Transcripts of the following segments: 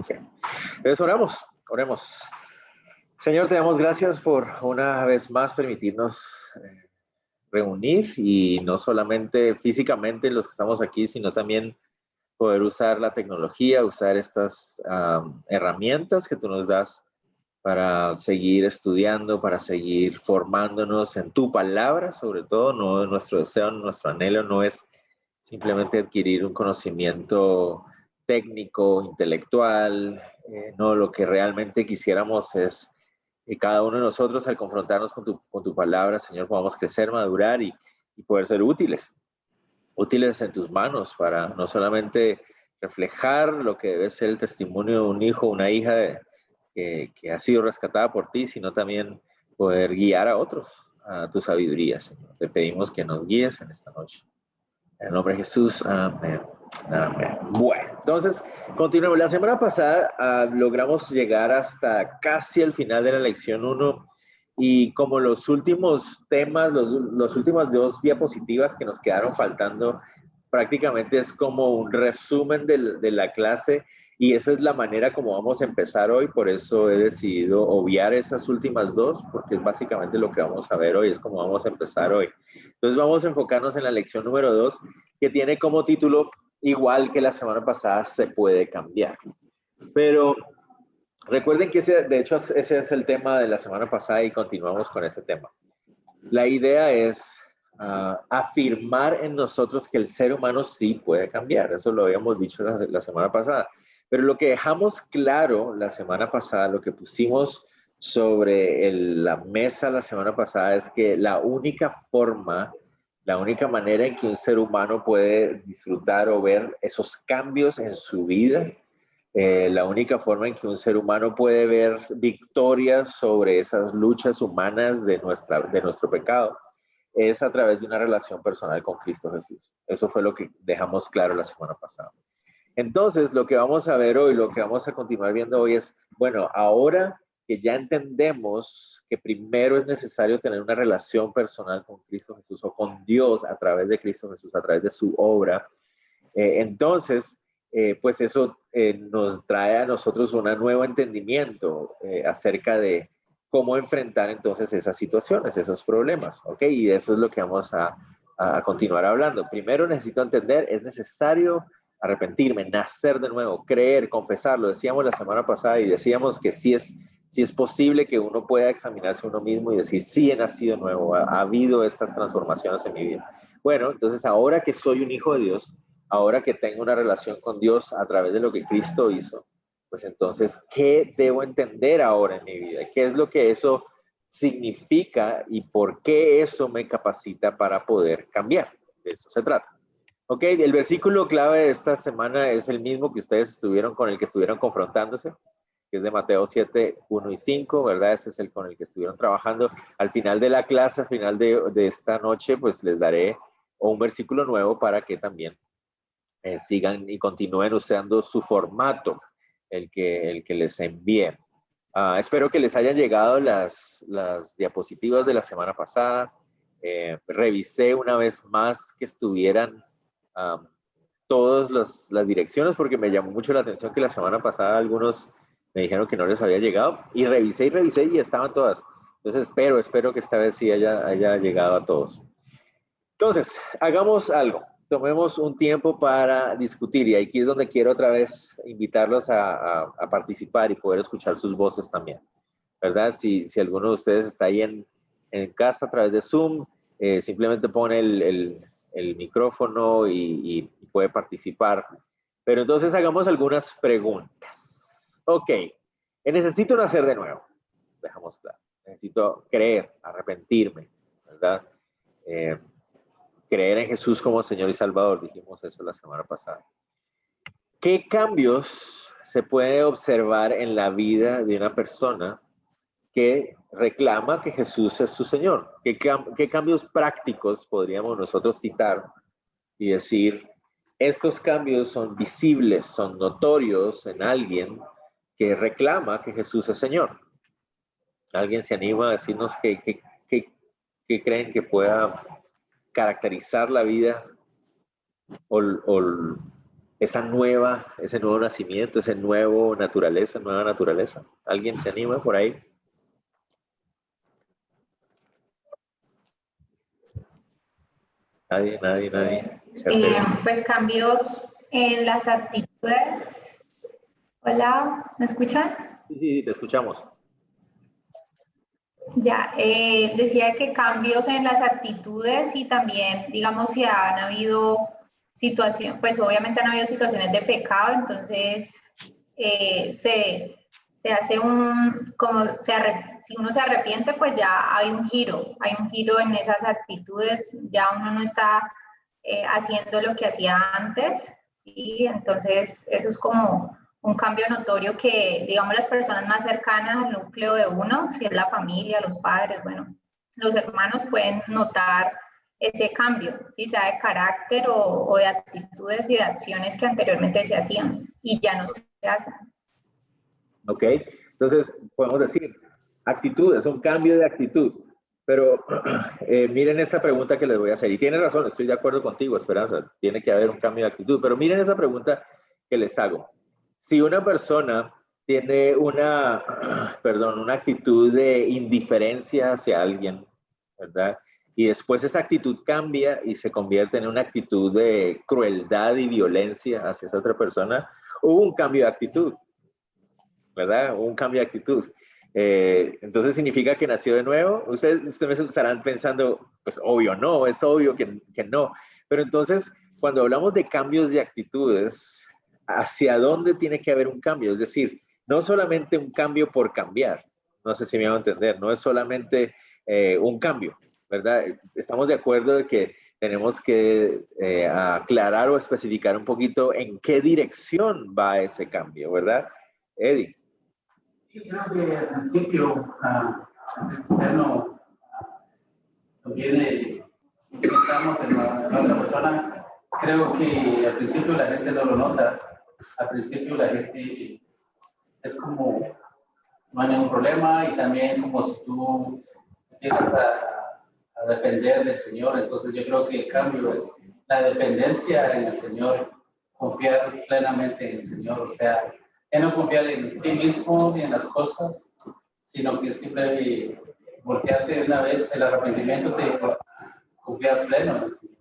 Ok. Entonces oremos. Señor, te damos gracias por una vez más permitirnos reunir y no solamente físicamente los que estamos aquí, sino también poder usar la tecnología, usar estas herramientas que tú nos das para seguir estudiando, para seguir formándonos en tu palabra, sobre todo. No, nuestro deseo, nuestro anhelo no es simplemente adquirir un conocimiento técnico, intelectual. No, lo que realmente quisiéramos es que cada uno de nosotros, al confrontarnos con tu palabra, Señor, podamos crecer, madurar y poder ser útiles en tus manos para no solamente reflejar lo que debe ser el testimonio de un hijo, una hija que ha sido rescatada por ti, sino también poder guiar a otros a tu sabiduría, Señor. Te pedimos que nos guíes en esta noche. En el nombre de Jesús, amén. Amén. Bueno, entonces, continuamos. La semana pasada logramos llegar hasta casi el final de la lección 1 y como los últimos temas, los últimas dos diapositivas que nos quedaron faltando, prácticamente es como un resumen de la clase y esa es la manera como vamos a empezar hoy, por eso he decidido obviar esas últimas dos, porque es básicamente lo que vamos a ver hoy, es como vamos a empezar hoy. Entonces vamos a enfocarnos en la lección número 2, que tiene como título, igual que la semana pasada, se puede cambiar. Pero recuerden que de hecho ese es el tema de la semana pasada y continuamos con ese tema. La idea es afirmar en nosotros que el ser humano sí puede cambiar. Eso lo habíamos dicho la semana pasada. Pero lo que dejamos claro la semana pasada, lo que pusimos sobre la mesa la semana pasada es que la única manera en que un ser humano puede disfrutar o ver esos cambios en su vida, la única forma en que un ser humano puede ver victorias sobre esas luchas humanas de nuestro pecado, es a través de una relación personal con Cristo Jesús. Eso fue lo que dejamos claro la semana pasada. Entonces, lo que vamos a ver hoy, lo que vamos a continuar viendo hoy es, bueno, ahora que ya entendemos que primero es necesario tener una relación personal con Cristo Jesús o con Dios a través de Cristo Jesús, a través de su obra, entonces, pues eso nos trae a nosotros un nuevo entendimiento acerca de cómo enfrentar entonces esas situaciones, esos problemas, ¿ok? Y eso es lo que vamos a continuar hablando. Primero necesito entender, es necesario arrepentirme, nacer de nuevo, creer, confesarlo. Decíamos la semana pasada y decíamos que sí es posible que uno pueda examinarse a uno mismo y decir, sí he nacido de nuevo, ha habido estas transformaciones en mi vida. Bueno, entonces ahora que soy un hijo de Dios, ahora que tengo una relación con Dios a través de lo que Cristo hizo, pues entonces, ¿qué debo entender ahora en mi vida? ¿Qué es lo que eso significa y por qué eso me capacita para poder cambiar? De eso se trata. Ok, el versículo clave de esta semana es el mismo que ustedes estuvieron con el que estuvieron confrontándose, que es de Mateo 7, 1 y 5, ¿verdad? Ese es el con el que estuvieron trabajando. Al final de la clase, al final de esta noche, pues les daré un versículo nuevo para que también sigan y continúen usando su formato, el que les envíen. Espero que les hayan llegado las diapositivas de la semana pasada. Revisé una vez más que estuvieran todas las direcciones porque me llamó mucho la atención que la semana pasada algunos me dijeron que no les había llegado y revisé y estaban todas. Entonces espero que esta vez sí haya llegado a todos. Entonces, hagamos algo. Tomemos un tiempo para discutir y aquí es donde quiero otra vez invitarlos a participar y poder escuchar sus voces también, ¿verdad? Si alguno de ustedes está ahí en casa a través de Zoom, simplemente pone el micrófono y puede participar. Pero entonces hagamos algunas preguntas. Ok, necesito nacer de nuevo, dejamos claro. Necesito creer, arrepentirme, ¿verdad? Creer en Jesús como Señor y Salvador, dijimos eso la semana pasada. ¿Qué cambios se puede observar en la vida de una persona que reclama que Jesús es su Señor? ¿Qué cambios prácticos podríamos nosotros citar y decir, estos cambios son visibles, son notorios en alguien que reclama que Jesús es Señor? ¿Alguien se anima a decirnos qué creen que pueda caracterizar la vida o ese nuevo nacimiento, nueva naturaleza. ¿Alguien se anima por ahí? Nadie. Pues cambios en las actitudes. Hola, ¿me escuchan? Sí, te escuchamos. Ya, decía que cambios en las actitudes y también, digamos, si han habido situaciones, pues obviamente han habido situaciones de pecado, entonces se hace si uno se arrepiente, pues ya hay un giro en esas actitudes, ya uno no está haciendo lo que hacía antes, ¿sí? Entonces eso es como un cambio notorio que, digamos, las personas más cercanas al núcleo de uno, si es la familia, los padres, bueno, los hermanos pueden notar ese cambio, ¿sí? Sea de carácter o de actitudes y de acciones que anteriormente se hacían y ya no se hacen. Ok, entonces podemos decir, actitudes, un cambio de actitud. Pero miren esta pregunta que les voy a hacer. Y tiene razón, estoy de acuerdo contigo, Esperanza. Tiene que haber un cambio de actitud. Pero miren esa pregunta que les hago. Si una persona tiene una actitud de indiferencia hacia alguien, ¿verdad? Y después esa actitud cambia y se convierte en una actitud de crueldad y violencia hacia esa otra persona, hubo un cambio de actitud, ¿verdad? Hubo un cambio de actitud. Entonces significa que nació de nuevo. Ustedes me estarán pensando, pues obvio no, es obvio que no. Pero entonces, cuando hablamos de cambios de actitudes, ¿hacia dónde tiene que haber un cambio? Es decir, no solamente un cambio por cambiar. No sé si me van a entender. No es solamente un cambio, ¿verdad? Estamos de acuerdo de que tenemos que aclarar o especificar un poquito en qué dirección va ese cambio, ¿verdad? Eddie. Yo creo que al principio el cristiano viene, estamos en la otra persona. Creo que al principio la gente no lo nota. Al principio la gente es como no hay ningún problema y también como si tú empiezas a depender del Señor. Entonces yo creo que el cambio es la dependencia en el Señor, confiar plenamente en el Señor, o sea, ya no confiar en ti mismo ni en las cosas, sino que simplemente voltearte de una vez, el arrepentimiento te lleva a confiar pleno en el Señor.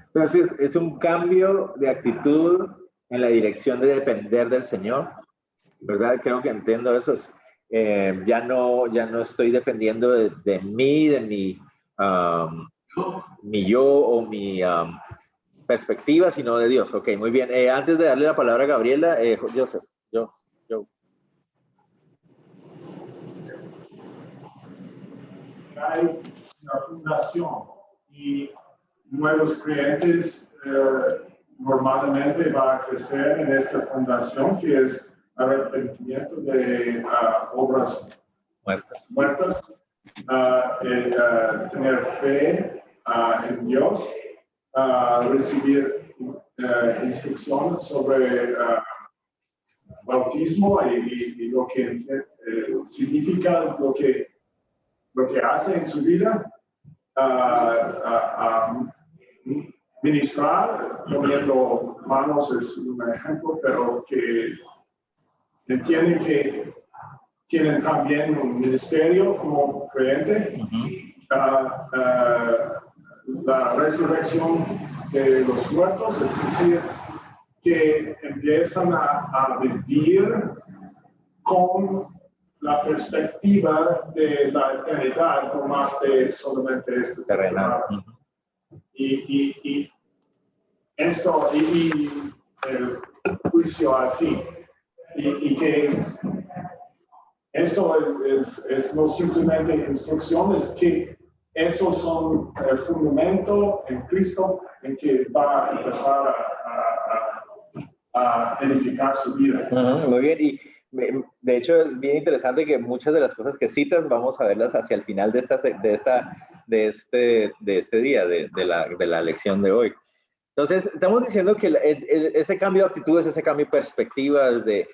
Entonces, es un cambio de actitud en la dirección de depender del Señor, ¿verdad? Creo que entiendo eso. Ya no estoy dependiendo de mí, de mi yo o mi perspectiva, sino de Dios. Ok, muy bien. Antes de darle la palabra a Gabriela, Joseph, yo. Hay una fundación y nuevos creyentes normalmente van a crecer en esta fundación que es arrepentimiento de obras muertas, tener fe en Dios, recibir instrucciones sobre bautismo y lo que significa lo que hace en su vida, ministrar, poniendo manos es un ejemplo, pero que entienden que tienen también un ministerio como creyente. La resurrección de los muertos, es decir, que empiezan a vivir con la perspectiva de la eternidad, no más de solamente este terrenal. Y esto, y el juicio al fin. Y que eso es no simplemente instrucciones, que esos son el fundamento en Cristo en que va a empezar a edificar su vida. Muy bien, y de hecho es bien interesante que muchas de las cosas que citas vamos a verlas hacia el final de este día, de la lección de hoy. Entonces, estamos diciendo que ese cambio de actitudes, ese cambio de perspectivas, de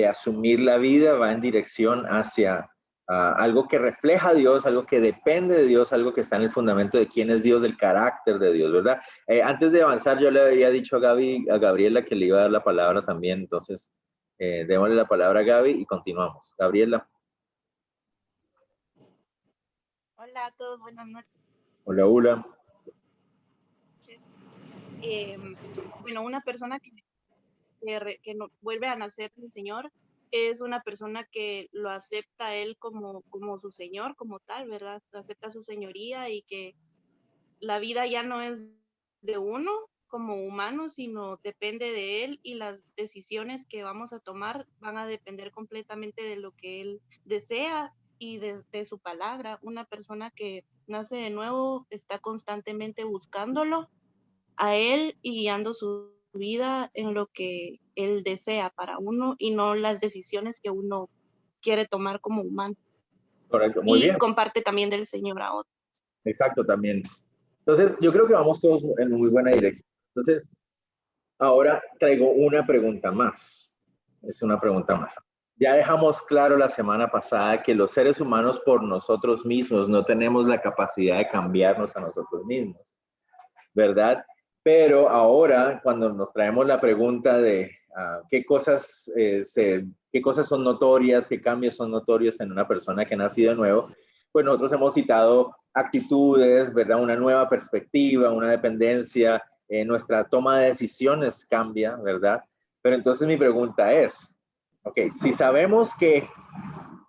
asumir la vida, va en dirección hacia algo que refleja a Dios, algo que depende de Dios, algo que está en el fundamento de quién es Dios, del carácter de Dios, ¿verdad? Antes de avanzar, yo le había dicho a Gabriela que le iba a dar la palabra también, entonces démosle la palabra a Gaby y continuamos. Gabriela. Hola a todos, buenas noches. Hola, hola. Bueno, una persona que no, vuelve a nacer del Señor es una persona que lo acepta a Él como su Señor, como tal, ¿verdad? Acepta su señoría y que la vida ya no es de uno como humano, sino depende de Él y las decisiones que vamos a tomar van a depender completamente de lo que Él desea y de su palabra. Una persona que nace de nuevo está constantemente buscándolo a Él y guiando su vida en lo que Él desea para uno y no las decisiones que uno quiere tomar como humano. Correcto, muy Y bien. comparte también del Señor a otros. Exacto, también. Entonces, yo creo que vamos todos en muy buena dirección. Entonces, ahora traigo una pregunta más. Es una pregunta más. Ya dejamos claro la semana pasada que los seres humanos por nosotros mismos no tenemos la capacidad de cambiarnos a nosotros mismos, ¿verdad? Pero ahora, cuando nos traemos la pregunta de qué cosas son notorias, qué cambios son notorios en una persona que ha nacido de nuevo, pues nosotros hemos citado actitudes, ¿verdad? Una nueva perspectiva, una dependencia, nuestra toma de decisiones cambia, ¿verdad? Pero entonces mi pregunta es, ok, si sabemos que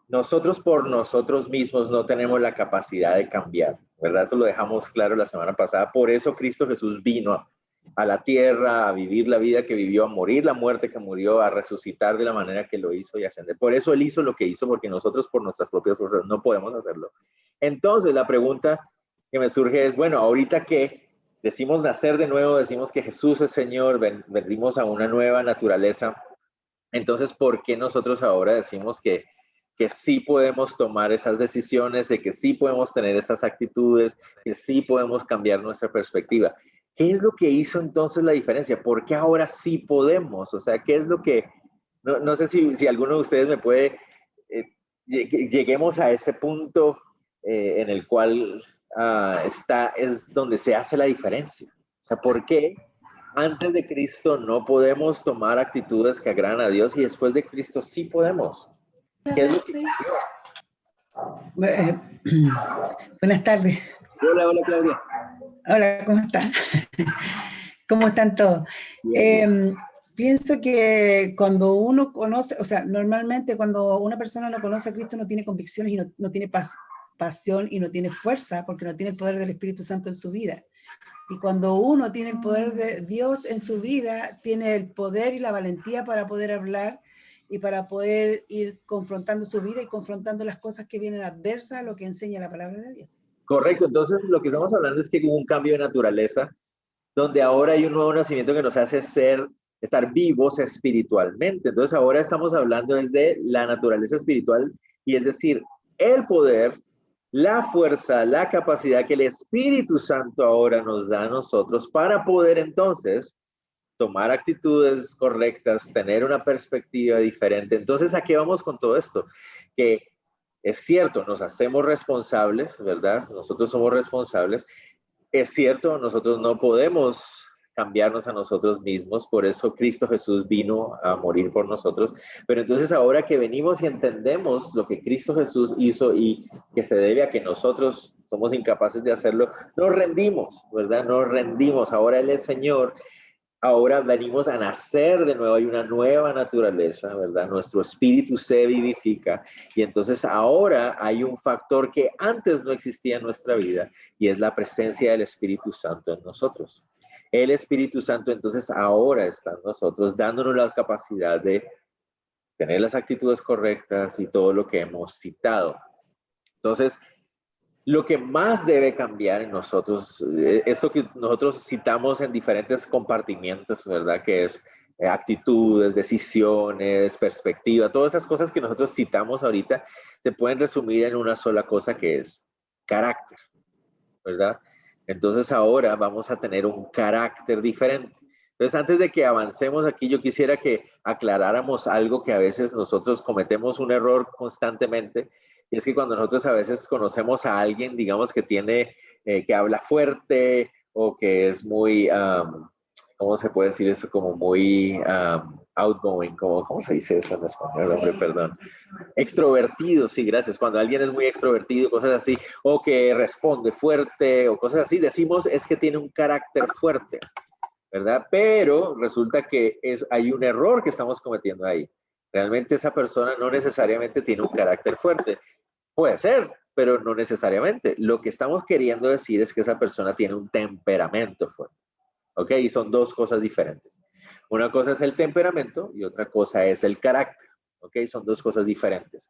nosotros por nosotros mismos no tenemos la capacidad de cambiar, ¿verdad? Eso lo dejamos claro la semana pasada. Por eso Cristo Jesús vino a la tierra a vivir la vida que vivió, a morir la muerte que murió, a resucitar de la manera que lo hizo y ascender. Por eso Él hizo lo que hizo, porque nosotros por nuestras propias fuerzas no podemos hacerlo. Entonces la pregunta que me surge es, bueno, ahorita que decimos nacer de nuevo, decimos que Jesús es Señor, venimos a una nueva naturaleza, entonces, ¿por qué nosotros ahora decimos que sí podemos tomar esas decisiones, de que sí podemos tener esas actitudes, que sí podemos cambiar nuestra perspectiva? ¿Qué es lo que hizo entonces la diferencia? ¿Por qué ahora sí podemos? O sea, ¿qué es lo que... No sé si alguno de ustedes me puede... lleguemos a ese punto en el cual es donde se hace la diferencia. O sea, ¿por qué antes de Cristo no podemos tomar actitudes que agradan a Dios y después de Cristo sí podemos? ¿Qué es lo que... Buenas tardes. Hola, hola Claudia. Hola, ¿cómo están? ¿Cómo están todos? Pienso que cuando uno conoce, o sea, normalmente cuando una persona no conoce a Cristo no tiene convicciones y no tiene pasión y no tiene fuerza porque no tiene el poder del Espíritu Santo en su vida. Y cuando uno tiene el poder de Dios en su vida, tiene el poder y la valentía para poder hablar y para poder ir confrontando su vida y confrontando las cosas que vienen adversas a lo que enseña la palabra de Dios. Correcto, entonces lo que estamos hablando es que hubo un cambio de naturaleza, donde ahora hay un nuevo nacimiento que nos hace estar vivos espiritualmente. Entonces ahora estamos hablando desde la naturaleza espiritual, y es decir, el poder, la fuerza, la capacidad que el Espíritu Santo ahora nos da a nosotros para poder entonces tomar actitudes correctas, tener una perspectiva diferente. Entonces, ¿a qué vamos con todo esto? Que es cierto, nos hacemos responsables, ¿verdad? Nosotros somos responsables. Es cierto, nosotros no podemos cambiarnos a nosotros mismos, por eso Cristo Jesús vino a morir por nosotros. Pero entonces ahora que venimos y entendemos lo que Cristo Jesús hizo y que se debe a que nosotros somos incapaces de hacerlo, nos rendimos, ¿verdad? Nos rendimos. Ahora Él es Señor. Ahora venimos a nacer de nuevo, hay una nueva naturaleza, ¿verdad? Nuestro espíritu se vivifica y entonces ahora hay un factor que antes no existía en nuestra vida y es la presencia del Espíritu Santo en nosotros. El Espíritu Santo entonces ahora está en nosotros, dándonos la capacidad de tener las actitudes correctas y todo lo que hemos citado. Entonces, lo que más debe cambiar en nosotros, esto que nosotros citamos en diferentes compartimientos, ¿verdad? Que es actitudes, decisiones, perspectiva, todas estas cosas que nosotros citamos ahorita se pueden resumir en una sola cosa que es carácter, ¿verdad? Entonces ahora vamos a tener un carácter diferente. Entonces, antes de que avancemos aquí, yo quisiera que aclaráramos algo que a veces nosotros cometemos un error constantemente, Y es que cuando nosotros a veces conocemos a alguien, digamos que tiene, que habla fuerte o que es muy, ¿cómo se puede decir eso? Como muy outgoing, ¿cómo se dice eso en español? Hombre, perdón. Extrovertido, sí, gracias. Cuando alguien es muy extrovertido, cosas así, o que responde fuerte o cosas así, decimos es que tiene un carácter fuerte, ¿verdad? Pero resulta que hay un error que estamos cometiendo ahí. Realmente esa persona no necesariamente tiene un carácter fuerte. Puede ser, pero no necesariamente. Lo que estamos queriendo decir es que esa persona tiene un temperamento fuerte. ¿Ok? Y son dos cosas diferentes. Una cosa es el temperamento y otra cosa es el carácter. ¿Ok? Son dos cosas diferentes.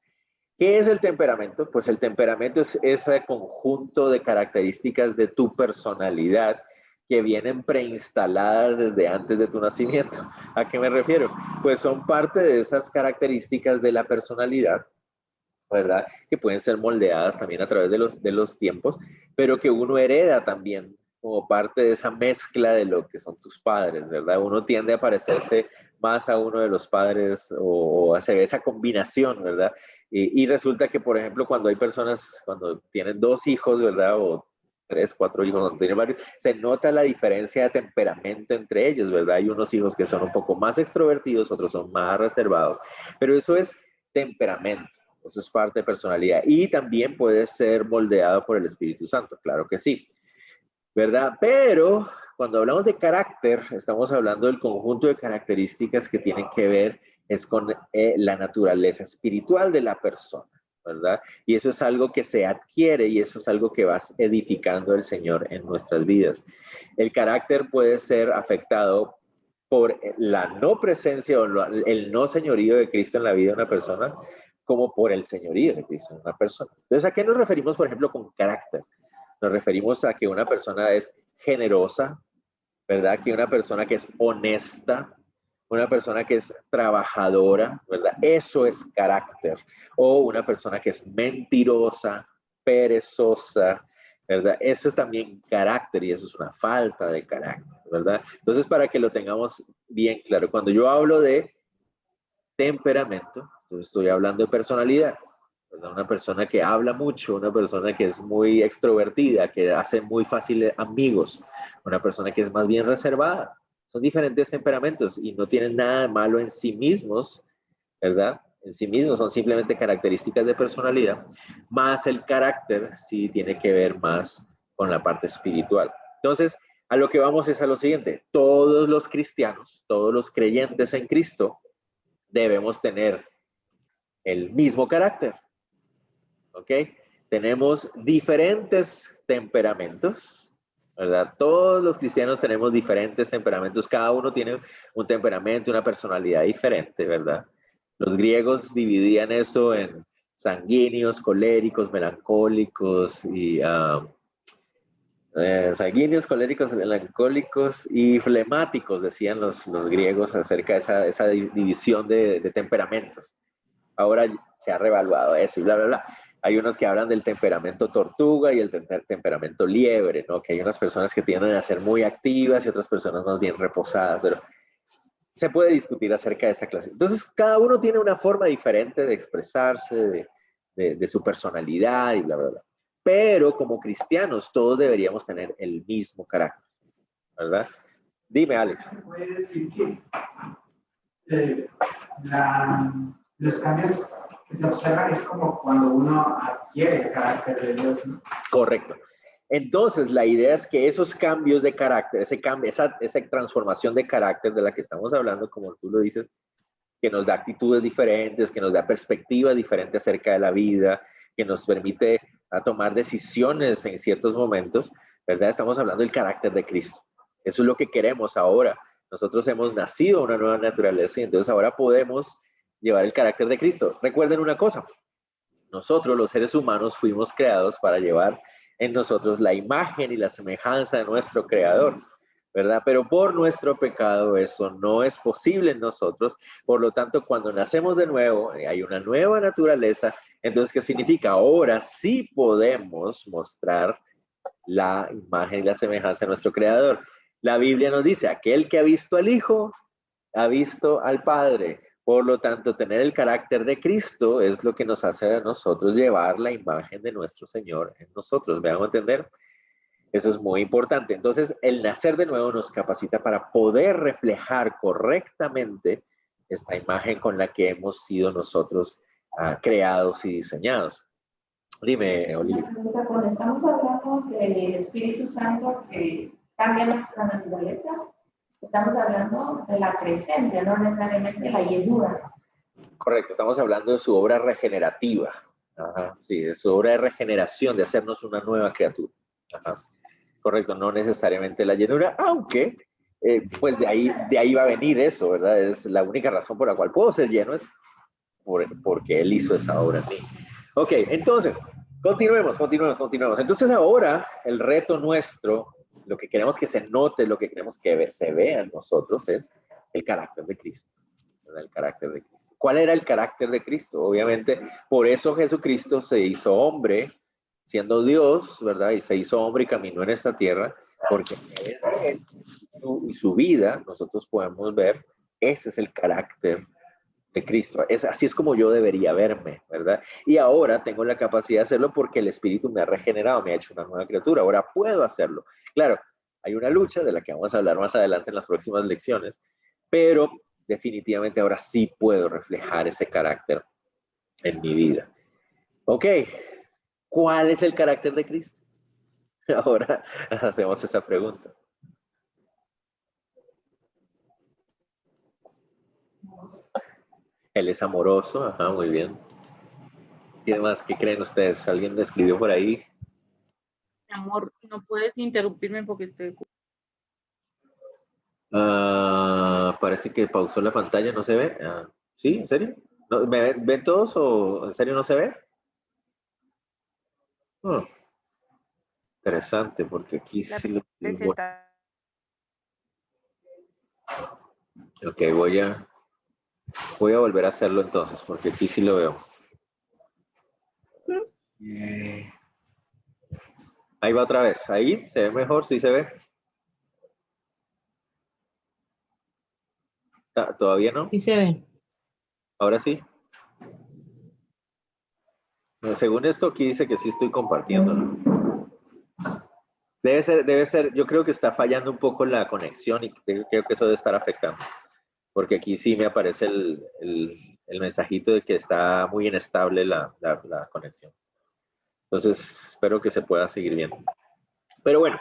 ¿Qué es el temperamento? Pues el temperamento es ese conjunto de características de tu personalidad que vienen preinstaladas desde antes de tu nacimiento. ¿A qué me refiero? Pues son parte de esas características de la personalidad, ¿verdad? Que pueden ser moldeadas también a través de los tiempos, pero que uno hereda también como parte de esa mezcla de lo que son tus padres, ¿verdad? Uno tiende a parecerse más a uno de los padres o hacer esa combinación, ¿verdad? Y resulta que, por ejemplo, cuando hay personas, cuando tienen 2 hijos, ¿verdad? O 3, 4 hijos, cuando tienen varios, se nota la diferencia de temperamento entre ellos, ¿verdad? Hay unos hijos que son un poco más extrovertidos, otros son más reservados, pero eso es temperamento. Eso es parte de personalidad. Y también puede ser moldeado por el Espíritu Santo, claro que sí, ¿verdad? Pero cuando hablamos de carácter, estamos hablando del conjunto de características que tienen que ver es con la naturaleza espiritual de la persona, ¿verdad? Y eso es algo que se adquiere y eso es algo que vas edificando el Señor en nuestras vidas. El carácter puede ser afectado por la no presencia o el no señorío de Cristo en la vida de una persona, como por el señorío de Cristo en una persona. Entonces, ¿a qué nos referimos, por ejemplo, con carácter? Nos referimos a que una persona es generosa, ¿verdad? Que una persona que es honesta, una persona que es trabajadora, ¿verdad? Eso es carácter. O una persona que es mentirosa, perezosa, ¿verdad? Eso es también carácter y eso es una falta de carácter, ¿verdad? Entonces, para que lo tengamos bien claro, cuando yo hablo de temperamento, entonces estoy hablando de personalidad, ¿verdad? Una persona que habla mucho, una persona que es muy extrovertida, que hace muy fácil amigos, una persona que es más bien reservada. Son diferentes temperamentos y no tienen nada de malo en sí mismos, ¿verdad? En sí mismos son simplemente características de personalidad, más el carácter sí tiene que ver más con la parte espiritual. Entonces, a lo que vamos es a lo siguiente: todos los cristianos, todos los creyentes en Cristo, debemos tener el mismo carácter, ¿ok? Tenemos diferentes temperamentos, ¿verdad? Todos los cristianos tenemos diferentes temperamentos, cada uno tiene un temperamento, una personalidad diferente, ¿verdad? Los griegos dividían eso en sanguíneos, coléricos, melancólicos y sanguíneos, coléricos, melancólicos y flemáticos, decían los griegos acerca de esa división de temperamentos. Ahora se ha revaluado eso y bla, bla, bla. Hay unos que hablan del temperamento tortuga y el temperamento liebre, ¿no? Que hay unas personas que tienden a ser muy activas y otras personas más bien reposadas, pero se puede discutir acerca de esta clase. Entonces, cada uno tiene una forma diferente de expresarse, de su personalidad y bla, bla, bla. Pero como cristianos, todos deberíamos tener el mismo carácter, ¿verdad? Dime, Alex. ¿Se puede decir que los cambios que se observan es como cuando uno adquiere el carácter de Dios, ¿no? Correcto. Entonces, la idea es que esos cambios de carácter, esa transformación de carácter de la que estamos hablando, como tú lo dices, que nos da actitudes diferentes, que nos da perspectivas diferentes acerca de la vida, que nos permite tomar decisiones en ciertos momentos, ¿verdad? Estamos hablando del carácter de Cristo. Eso es lo que queremos ahora. Nosotros hemos nacido a una nueva naturaleza y entonces ahora podemos llevar el carácter de Cristo. Recuerden una cosa: nosotros, los seres humanos, fuimos creados para llevar en nosotros la imagen y la semejanza de nuestro Creador, ¿verdad? Pero por nuestro pecado eso no es posible en nosotros. Por lo tanto, cuando nacemos de nuevo, hay una nueva naturaleza. Entonces, ¿qué significa? Ahora sí podemos mostrar la imagen y la semejanza de nuestro Creador. La Biblia nos dice: aquel que ha visto al Hijo, ha visto al Padre. Por lo tanto, tener el carácter de Cristo es lo que nos hace a nosotros llevar la imagen de nuestro Señor en nosotros. ¿Me hago entender? Eso es muy importante. Entonces, el nacer de nuevo nos capacita para poder reflejar correctamente esta imagen con la que hemos sido nosotros creados y diseñados. Dime, Olivia. Cuando estamos hablando del Espíritu Santo que cambia nuestra naturaleza, estamos hablando de la presencia, no necesariamente de la llenura. Correcto, estamos hablando de su obra regenerativa. Ajá, sí, de su obra de regeneración, de hacernos una nueva criatura. Ajá. Correcto, no necesariamente la llenura, aunque pues de ahí va a venir eso, ¿verdad? Es la única razón por la cual puedo ser lleno es porque Él hizo esa obra en mí. Ok, entonces, continuemos. Entonces ahora el reto nuestro, lo que queremos que se note, lo que queremos que se vea en nosotros es el carácter de Cristo. ¿Verdad? El carácter de Cristo. ¿Cuál era el carácter de Cristo? Obviamente, por eso Jesucristo se hizo hombre, siendo Dios, ¿verdad? Y se hizo hombre y caminó en esta tierra, porque en su vida nosotros podemos ver, ese es el carácter de Cristo. Así es como yo debería verme, ¿verdad? Y ahora tengo la capacidad de hacerlo porque el Espíritu me ha regenerado, me ha hecho una nueva criatura. Ahora puedo hacerlo. Claro, hay una lucha de la que vamos a hablar más adelante en las próximas lecciones, pero definitivamente ahora sí puedo reflejar ese carácter en mi vida. Ok, ¿cuál es el carácter de Cristo? Ahora hacemos esa pregunta. Él es amoroso, ajá, muy bien. ¿Qué más? ¿Qué creen ustedes? ¿Alguien me escribió por ahí? Mi amor, no puedes interrumpirme porque estoy... Parece que pausó la pantalla, ¿no se ve? ¿Sí? ¿En serio? ¿No, ¿me ven todos o en serio no se ve? Oh, interesante, porque aquí sí lo... Ok, voy a volver a hacerlo entonces, porque aquí sí lo veo. Ahí va otra vez. Ahí se ve mejor, sí se ve. ¿Todavía no? Sí se ve. Ahora sí. Según esto aquí dice que sí estoy compartiéndolo. Debe ser, yo creo que está fallando un poco la conexión y creo que eso debe estar afectando. Porque aquí sí me aparece el mensajito de que está muy inestable la conexión. Entonces, espero que se pueda seguir viendo. Pero bueno,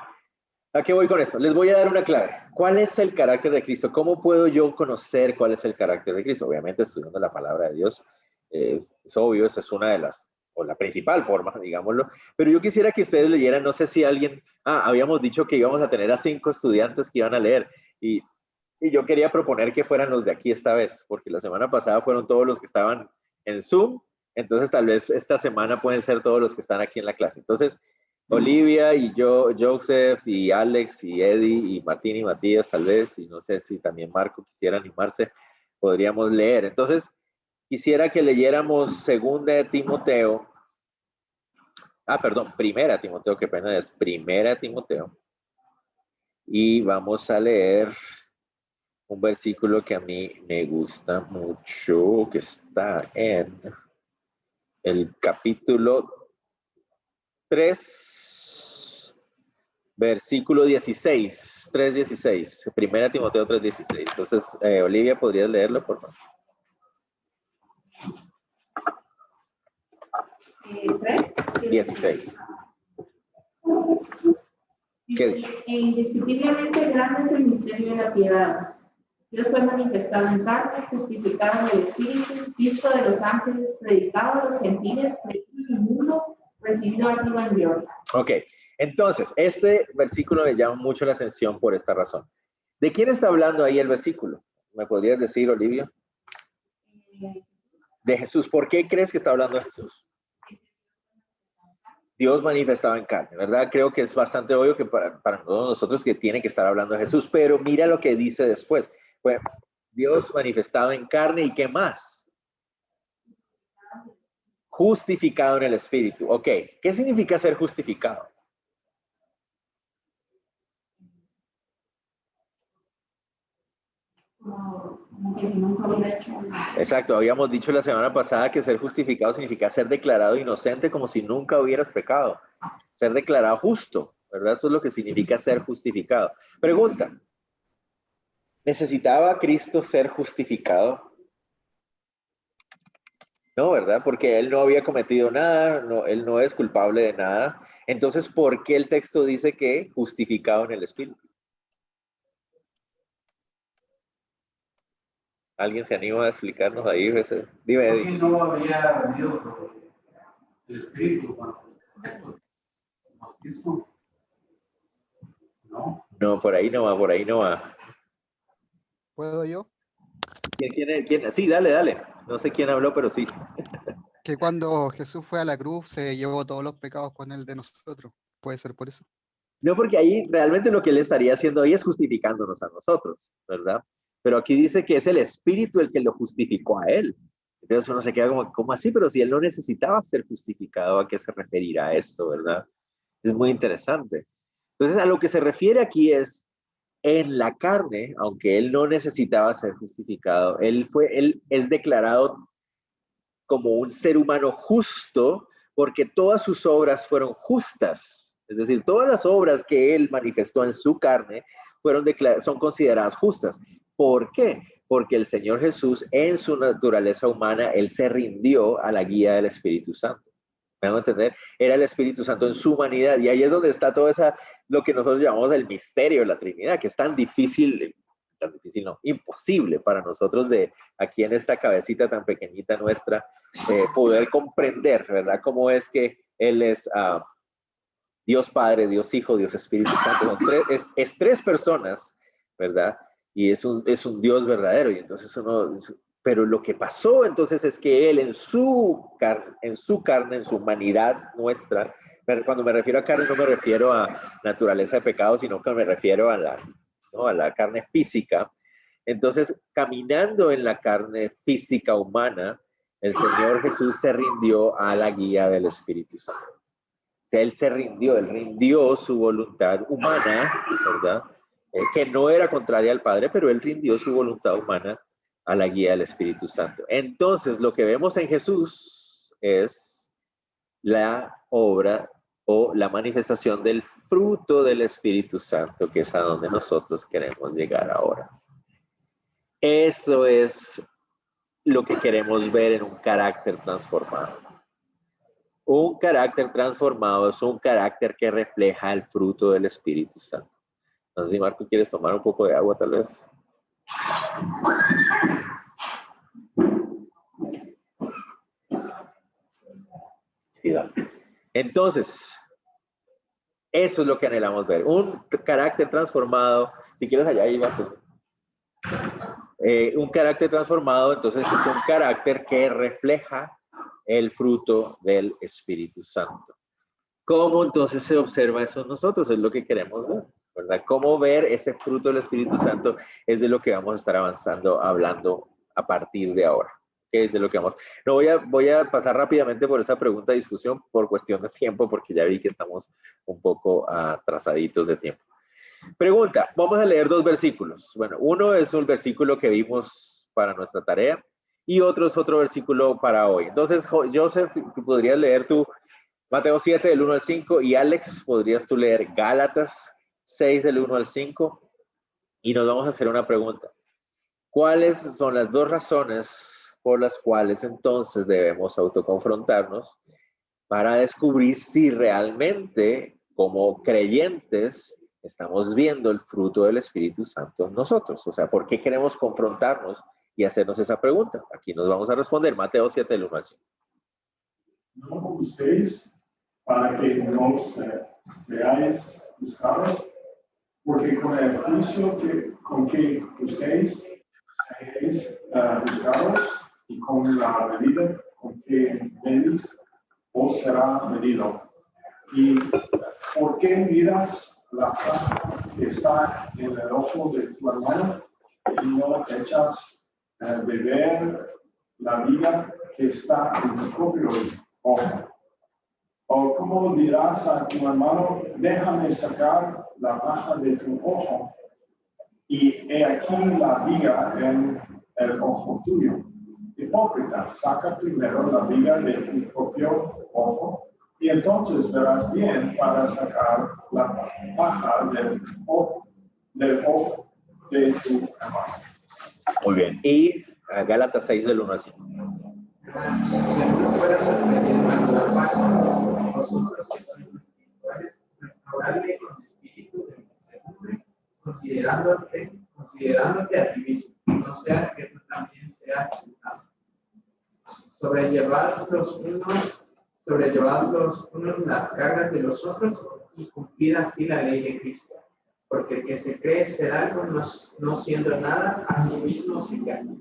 ¿a qué voy con esto? Les voy a dar una clave. ¿Cuál es el carácter de Cristo? ¿Cómo puedo yo conocer cuál es el carácter de Cristo? Obviamente, estudiando la palabra de Dios, es obvio, esa es una de las, o la principal forma, digámoslo. Pero yo quisiera que ustedes leyeran, no sé si alguien, habíamos dicho que íbamos a tener a 5 estudiantes que iban a leer, y yo quería proponer que fueran los de aquí esta vez, porque la semana pasada fueron todos los que estaban en Zoom, entonces tal vez esta semana pueden ser todos los que están aquí en la clase. Entonces, Olivia y yo, Joseph y Alex y Eddie y Martín y Matías tal vez, y no sé si también Marco quisiera animarse, podríamos leer. Entonces, quisiera que leyéramos 2 de Timoteo, Primera de Timoteo, qué pena es, Primera de Timoteo, y vamos a leer un versículo que a mí me gusta mucho, que está en el capítulo 3, versículo 16, 3:16, Primera Timoteo 3:16. Entonces, Olivia, ¿podrías leerlo, por favor? 16. ¿Qué dice? Indiscutiblemente grande es el misterio de la piedad. Dios fue manifestado en carne, justificado en el Espíritu, visto de los ángeles, predicado a los gentiles, creído en el mundo, recibido arriba en gloria. Ok, entonces, este versículo me llama mucho la atención por esta razón. ¿De quién está hablando ahí el versículo? ¿Me podrías decir, Olivia? De Jesús. ¿Por qué crees que está hablando de Jesús? Dios manifestado en carne, ¿verdad? Creo que es bastante obvio que para todos nosotros que tiene que estar hablando de Jesús, pero mira lo que dice después. Bueno, Dios manifestado en carne, ¿y qué más? Justificado en el Espíritu. Ok, ¿qué significa ser justificado? como que si nunca hubiera hecho nada. Exacto, habíamos dicho la semana pasada que ser justificado significa ser declarado inocente como si nunca hubieras pecado. Ser declarado justo, ¿verdad? Eso es lo que significa ser justificado. Pregunta, ¿necesitaba Cristo ser justificado? No, ¿verdad? Porque él no había cometido nada, no, él no es culpable de nada. Entonces, ¿por qué el texto dice que justificado en el Espíritu? ¿Alguien se anima a explicarnos ahí? Dime, Porque Eddie. no había venido el Espíritu cuando el bautismo. ¿No? No, por ahí no va, por ahí no va. ¿Puedo yo? ¿Quién? Sí, dale. No sé quién habló, pero sí. Que cuando Jesús fue a la cruz se llevó todos los pecados con él de nosotros. Puede ser por eso. No, porque ahí realmente lo que él estaría haciendo ahí es justificándonos a nosotros, ¿verdad? Pero aquí dice que es el Espíritu el que lo justificó a él. Entonces uno se queda como, ¿cómo así? Pero si él no necesitaba ser justificado, ¿a qué se referirá esto, verdad? Es muy interesante. Entonces a lo que se refiere aquí es, en la carne, aunque él no necesitaba ser justificado, él es declarado como un ser humano justo porque todas sus obras fueron justas. Es decir, todas las obras que él manifestó en su carne son consideradas justas. ¿Por qué? Porque el Señor Jesús, en su naturaleza humana, él se rindió a la guía del Espíritu Santo. ¿Me van a entender? Era el Espíritu Santo en su humanidad. Y ahí es donde está todo lo que nosotros llamamos el misterio de la Trinidad, que es tan difícil no, imposible para nosotros de aquí en esta cabecita tan pequeñita nuestra, poder comprender, ¿verdad? Cómo es que Él es Dios Padre, Dios Hijo, Dios Espíritu Santo. Es tres personas, ¿verdad? Y es un Dios verdadero. Y entonces pero lo que pasó entonces es que Él en su carne, en su humanidad nuestra, cuando me refiero a carne no me refiero a naturaleza de pecado, sino que me refiero a la carne física. Entonces, caminando en la carne física humana, el Señor Jesús se rindió a la guía del Espíritu Santo. Él rindió su voluntad humana, ¿verdad? Que no era contraria al Padre, pero él rindió su voluntad humana a la guía del Espíritu Santo. Entonces, lo que vemos en Jesús es la obra o la manifestación del fruto del Espíritu Santo, que es a donde nosotros queremos llegar ahora. Eso es lo que queremos ver en un carácter transformado. Un carácter transformado es un carácter que refleja el fruto del Espíritu Santo. No sé si Marco quieres tomar un poco de agua, tal vez. Sí, entonces, eso es lo que anhelamos ver. Un carácter transformado. Si quieres, allá iba a ser. Un carácter transformado, entonces, es un carácter que refleja el fruto del Espíritu Santo. ¿Cómo entonces se observa eso en nosotros? Es lo que queremos ver, ¿verdad? ¿Cómo ver ese fruto del Espíritu Santo? Es de lo que vamos a estar hablando a partir de ahora. ¿Okay? Es de lo que vamos. No voy a pasar rápidamente por esa pregunta de discusión por cuestión de tiempo, porque ya vi que estamos un poco atrasaditos de tiempo. Pregunta, vamos a leer dos versículos. Bueno, uno es un versículo que vimos para nuestra tarea y otro es otro versículo para hoy. Entonces, Joseph, ¿podrías leer tú Mateo 7 del 1 al 5 y Alex, podrías tú leer Gálatas 6 del 1 al 5 y nos vamos a hacer una pregunta. ¿Cuáles son las dos razones por las cuales entonces debemos autoconfrontarnos para descubrir si realmente como creyentes estamos viendo el fruto del Espíritu Santo en nosotros? O sea, ¿por qué queremos confrontarnos y hacernos esa pregunta? Aquí nos vamos a responder Mateo 7 del 1 al 5. No busquéis para que no seáis buscados, porque con el juicio con que busquéis seréis buscados, y con la medida con que medís os será medido. ¿Y por qué miras la paja que está en el ojo de tu hermano y no echas de ver la viga que está en tu propio ojo? ¿O cómo dirás a tu hermano, déjame sacar la paja de tu ojo, y he aquí la viga en el ojo tuyo. Hipócrita, saca primero la viga de tu propio ojo y entonces verás bien para sacar la paja del ojo de tu hermano. Muy bien. Y Gálatas 6 del 1 al 5. Si alguno fuera sorprendido en alguna parte, vosotros que sois espirituales, restauradle con espíritu de mansedumbre, considerándote a ti mismo, no seas que tú también seas tentado. Sobrellevad los unos las cargas de los otros y cumplir así la ley de Cristo. Porque el que se cree ser algo no siendo nada, a sí mismo se engaña.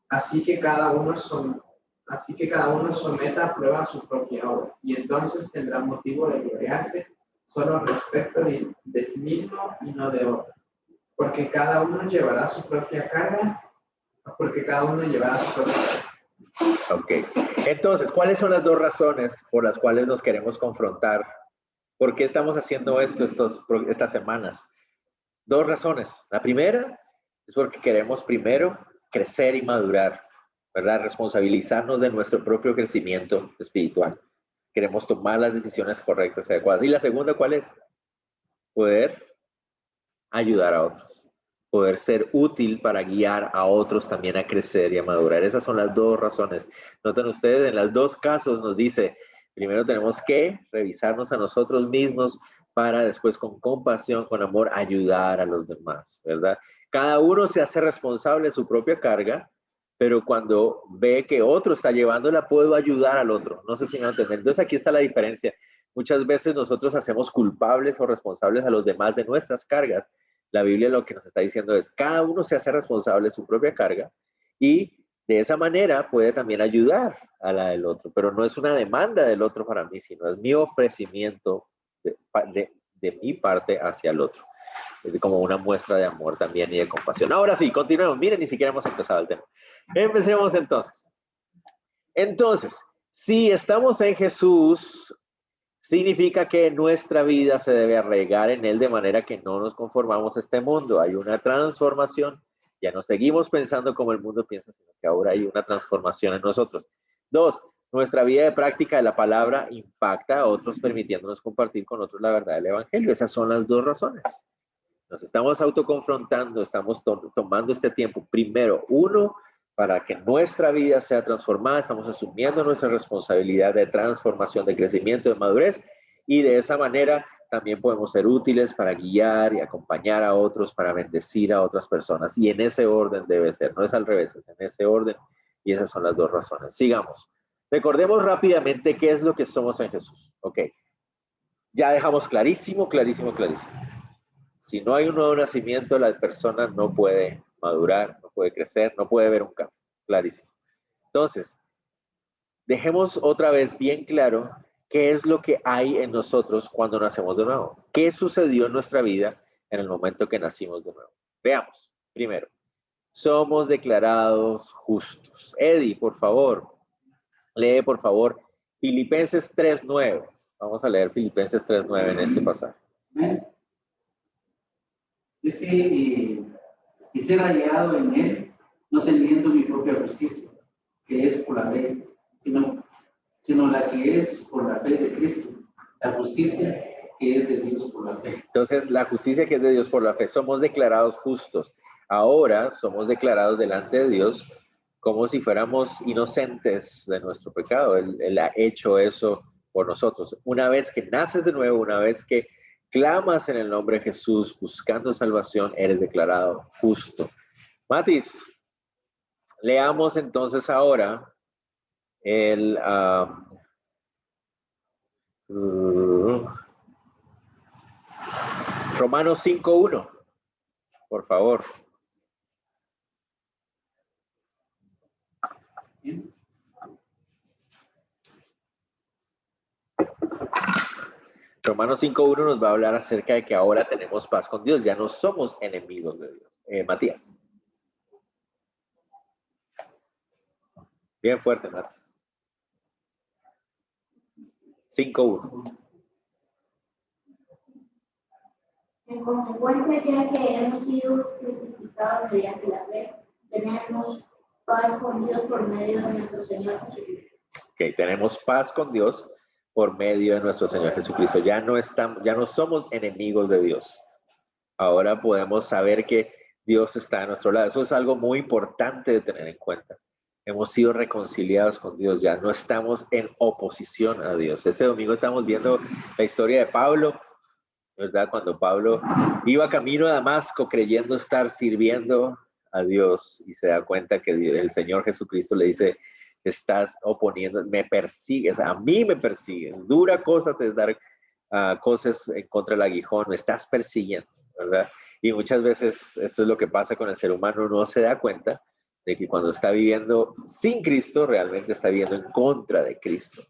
Así que cada uno someta a prueba su propia obra, y entonces tendrá motivo de gloriarse solo respecto de sí mismo y no de otro. Porque cada uno llevará su propia carga. Ok. Entonces, ¿cuáles son las dos razones por las cuales nos queremos confrontar? ¿Por qué estamos haciendo esto estas semanas? Dos razones. La primera es porque queremos primero crecer y madurar, ¿verdad? Responsabilizarnos de nuestro propio crecimiento espiritual. Queremos tomar las decisiones correctas y adecuadas. ¿Y la segunda cuál es? Poder ayudar a otros. Poder ser útil para guiar a otros también a crecer y a madurar. Esas son las dos razones. Noten ustedes, en los dos casos nos dice, primero tenemos que revisarnos a nosotros mismos para después con compasión, con amor, ayudar a los demás, ¿verdad? Cada uno se hace responsable de su propia carga, pero cuando ve que otro está llevándola, puedo ayudar al otro. No sé si me van a entender. Entonces aquí está la diferencia. Muchas veces nosotros hacemos culpables o responsables a los demás de nuestras cargas. La Biblia lo que nos está diciendo es, cada uno se hace responsable de su propia carga y de esa manera puede también ayudar a la del otro, pero no es una demanda del otro para mí, sino es mi ofrecimiento de mi parte hacia el otro, como una muestra de amor también y de compasión. Ahora sí, continuemos. Miren, ni siquiera hemos empezado el tema. Empecemos entonces. Entonces, si estamos en Jesús, significa que nuestra vida se debe arraigar en Él de manera que no nos conformamos a este mundo. Hay una transformación. Ya no seguimos pensando como el mundo piensa, sino que ahora hay una transformación en nosotros. 2, nuestra vida de práctica de la palabra impacta a otros, permitiéndonos compartir con otros la verdad del Evangelio. Esas son las dos razones. Nos estamos autoconfrontando, estamos tomando este tiempo. Primero, uno, para que nuestra vida sea transformada, estamos asumiendo nuestra responsabilidad de transformación, de crecimiento, de madurez, y de esa manera también podemos ser útiles para guiar y acompañar a otros, para bendecir a otras personas. Y en ese orden debe ser, no es al revés, es en ese orden, y esas son las dos razones. Sigamos. Recordemos rápidamente qué es lo que somos en Jesús. Ok. Ya dejamos clarísimo. Si no hay un nuevo nacimiento, la persona no puede madurar, no puede crecer, no puede ver un cambio. Clarísimo. Entonces, dejemos otra vez bien claro qué es lo que hay en nosotros cuando nacemos de nuevo. ¿Qué sucedió en nuestra vida en el momento que nacimos de nuevo? Veamos. Primero, somos declarados justos. Eddie, por favor, lee por favor Filipenses 3:9. Vamos a leer Filipenses 3:9 en este pasaje. Dice, y ser hallado en Él, no teniendo mi propia justicia, que es por la ley, sino la que es por la fe de Cristo, la justicia que es de Dios por la fe. Entonces, la justicia que es de Dios por la fe, somos declarados justos. Ahora somos declarados delante de Dios como si fuéramos inocentes de nuestro pecado. Él ha hecho eso por nosotros. Una vez que naces de nuevo, una vez que clamas en el nombre de Jesús buscando salvación, eres declarado justo. Matis, leamos entonces ahora el Romanos 5:1, por favor. Romanos 5:1 nos va a hablar acerca de que ahora tenemos paz con Dios, ya no somos enemigos de Dios. Matías. Bien fuerte, Matías. 5:1. En consecuencia, ya que hemos sido justificados mediante la fe, tenemos paz con Dios por medio de nuestro Señor Jesucristo. Ok, tenemos paz con Dios por medio de nuestro Señor Jesucristo. Ya no somos enemigos de Dios. Ahora podemos saber que Dios está a nuestro lado. Eso es algo muy importante de tener en cuenta. Hemos sido reconciliados con Dios, ya no estamos en oposición a Dios. Este domingo estamos viendo la historia de Pablo, ¿verdad? Cuando Pablo iba camino a Damasco creyendo estar sirviendo a Dios y se da cuenta que el Señor Jesucristo le dice, estás oponiendo, me persigues, a mí me persigues, dura cosa te es dar cosas en contra del aguijón, me estás persiguiendo, ¿verdad? Y muchas veces eso es lo que pasa con el ser humano, no se da cuenta de que cuando está viviendo sin Cristo, realmente está viviendo en contra de Cristo.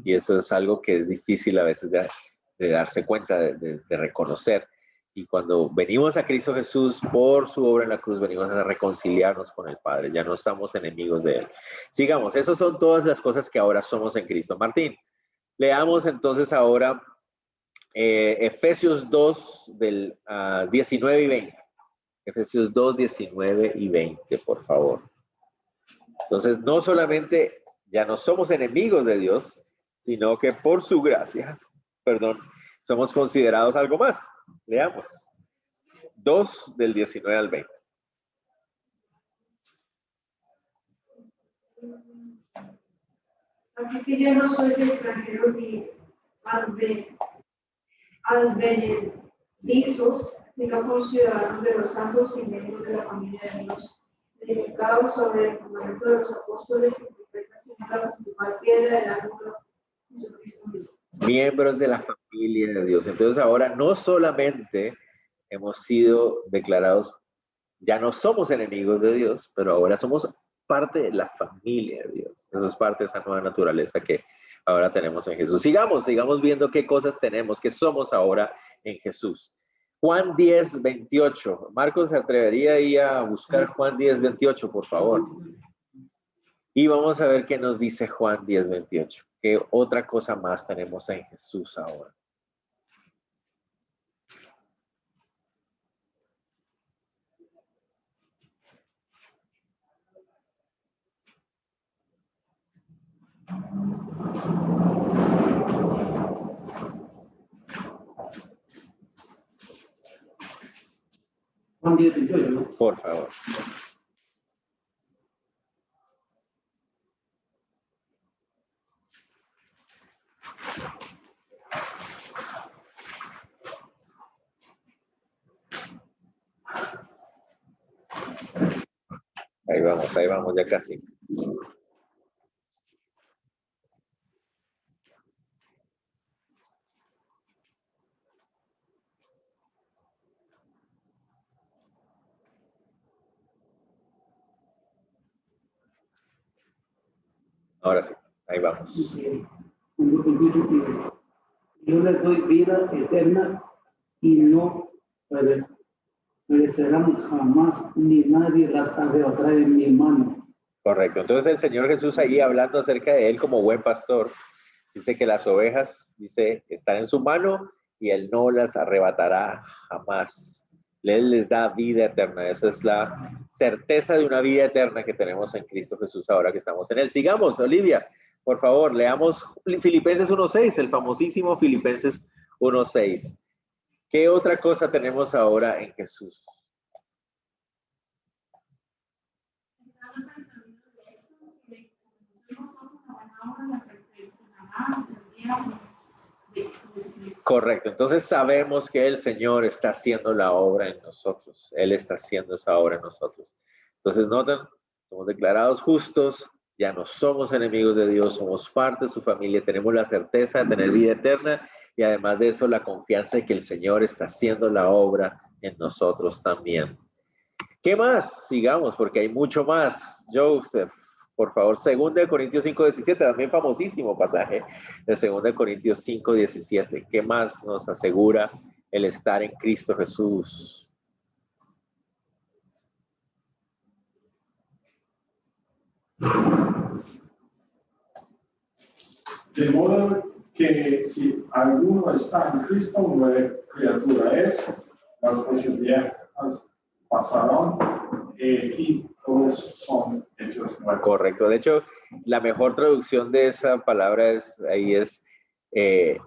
Y eso es algo que es difícil a veces de darse cuenta, de reconocer. Y cuando venimos a Cristo Jesús por su obra en la cruz, venimos a reconciliarnos con el Padre. Ya no estamos enemigos de Él. Sigamos, esas son todas las cosas que ahora somos en Cristo. Martín, leamos entonces ahora Efesios 2 del 19 y 20. Efesios 2, 19 y 20, por favor. Entonces, no solamente ya no somos enemigos de Dios, sino que por su gracia, somos considerados algo más. Leamos. 2 del 19 al 20. Así que ya no sois extranjeros ni advenedizos, sino conciudadanos de los santos y miembros de la familia de Dios, edificados sobre el fundamento de los apóstoles y profetas, y la principal piedra del ángulo, Jesucristo mismo. Miembros de la familia de Dios. Entonces ahora no solamente hemos sido declarados, ya no somos enemigos de Dios, pero ahora somos parte de la familia de Dios. Eso es parte de esa nueva naturaleza que ahora tenemos en Jesús. Sigamos viendo qué cosas tenemos, qué somos ahora en Jesús. Juan 10, 28. Marcos, ¿se atrevería ahí a buscar Juan 10, 28, por favor? Y vamos a ver qué nos dice Juan 10, 28. ¿Qué otra cosa más tenemos en Jesús ahora? Juan 10, 28, ¿no? Por favor. Ahí vamos, ya casi. Ahora sí, ahí vamos. Yo les doy vida eterna y no perecerán jamás, ni nadie las arrebatará en mi mano. Correcto. Entonces el Señor Jesús ahí hablando acerca de Él como buen pastor, dice que las ovejas, dice, están en su mano y Él no las arrebatará jamás. Él les da vida eterna. Esa es la certeza de una vida eterna que tenemos en Cristo Jesús ahora que estamos en Él. Sigamos, Olivia, por favor, leamos Filipenses 1:6, el famosísimo Filipenses 1:6. ¿Qué otra cosa tenemos ahora en Jesús? Correcto, entonces sabemos que el Señor está haciendo la obra en nosotros. Él está haciendo esa obra en nosotros. Entonces noten, somos declarados justos, ya no somos enemigos de Dios, somos parte de su familia, tenemos la certeza de tener vida eterna y además de eso la confianza de que el Señor está haciendo la obra en nosotros también. ¿Qué más? Sigamos porque hay mucho más. Joseph, por favor, 2 Corintios 5:17, también famosísimo pasaje de 2 Corintios 5:17. ¿Qué más nos asegura el estar en Cristo Jesús? De modo que si alguno está en Cristo, nueva criatura es, las cosas viejas pasaron y todos son hechos nuevos. Correcto. De hecho, la mejor traducción de esa palabra es, de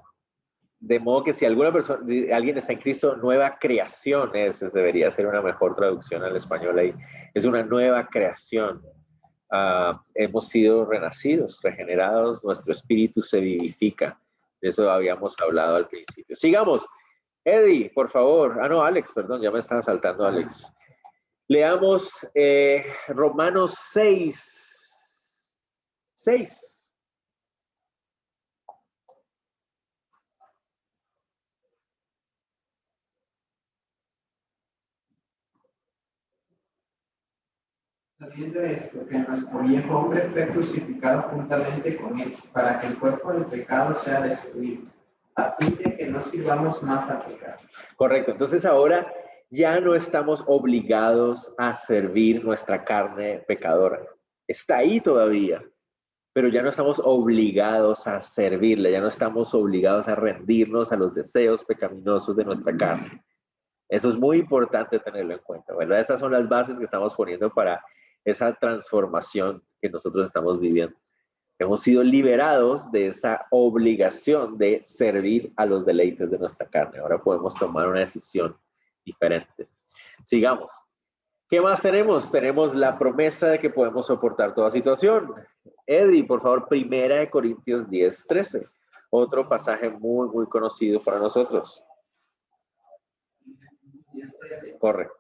modo que si alguien está en Cristo, nueva creación es, debería ser una mejor traducción al español ahí. Es una nueva creación. Hemos sido renacidos, regenerados, nuestro espíritu se vivifica. De eso habíamos hablado al principio. Sigamos. Eddie, por favor. No, Alex, perdón, ya me estaba saltando Alex. Leamos Romanos 6. 6. Sabiendo esto, que nuestro viejo hombre fue crucificado juntamente con él, para que el cuerpo del pecado sea destruido, a fin de que no sirvamos más a pecar. Correcto, entonces ahora ya no estamos obligados a servir nuestra carne pecadora. Está ahí todavía, pero ya no estamos obligados a servirle, ya no estamos obligados a rendirnos a los deseos pecaminosos de nuestra carne. Eso es muy importante tenerlo en cuenta, ¿verdad? Esas son las bases que estamos poniendo para esa transformación que nosotros estamos viviendo. Hemos sido liberados de esa obligación de servir a los deleites de nuestra carne. Ahora podemos tomar una decisión diferente. Sigamos. ¿Qué más tenemos? Tenemos la promesa de que podemos soportar toda situación. Eddie, por favor, 1 Corintios 10:13. Otro pasaje muy, muy conocido para nosotros. Correcto.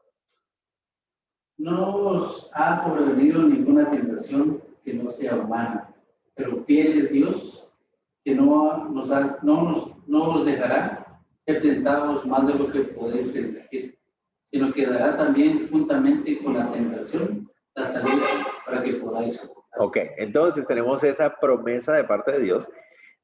No os ha sobrevenido ninguna tentación que no sea humana, pero fiel es Dios, que no os dejará ser tentados más de lo que podéis resistir, sino que dará también juntamente con la tentación la salida para que podáis soportar. Ok, entonces tenemos esa promesa de parte de Dios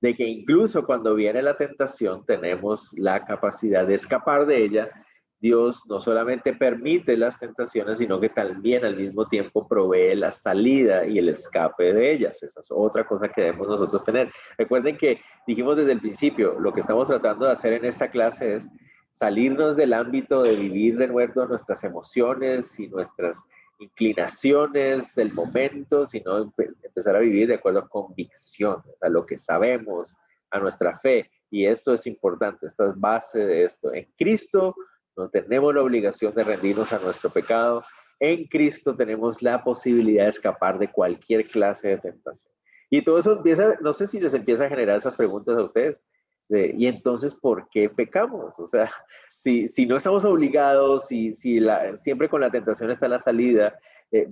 de que incluso cuando viene la tentación tenemos la capacidad de escapar de ella. Dios no solamente permite las tentaciones, sino que también al mismo tiempo provee la salida y el escape de ellas. Esa es otra cosa que debemos nosotros tener. Recuerden que dijimos desde el principio, lo que estamos tratando de hacer en esta clase es salirnos del ámbito de vivir de nuevo nuestras emociones y nuestras inclinaciones del momento, sino empezar a vivir de acuerdo a convicciones, a lo que sabemos, a nuestra fe. Y esto es importante, esta es base de esto. En Cristo no tenemos la obligación de rendirnos a nuestro pecado. En Cristo tenemos la posibilidad de escapar de cualquier clase de tentación. Y todo eso empieza, no sé si les empieza a generar esas preguntas a ustedes. ¿Y entonces por qué pecamos? O sea, si no estamos obligados, siempre con la tentación está la salida,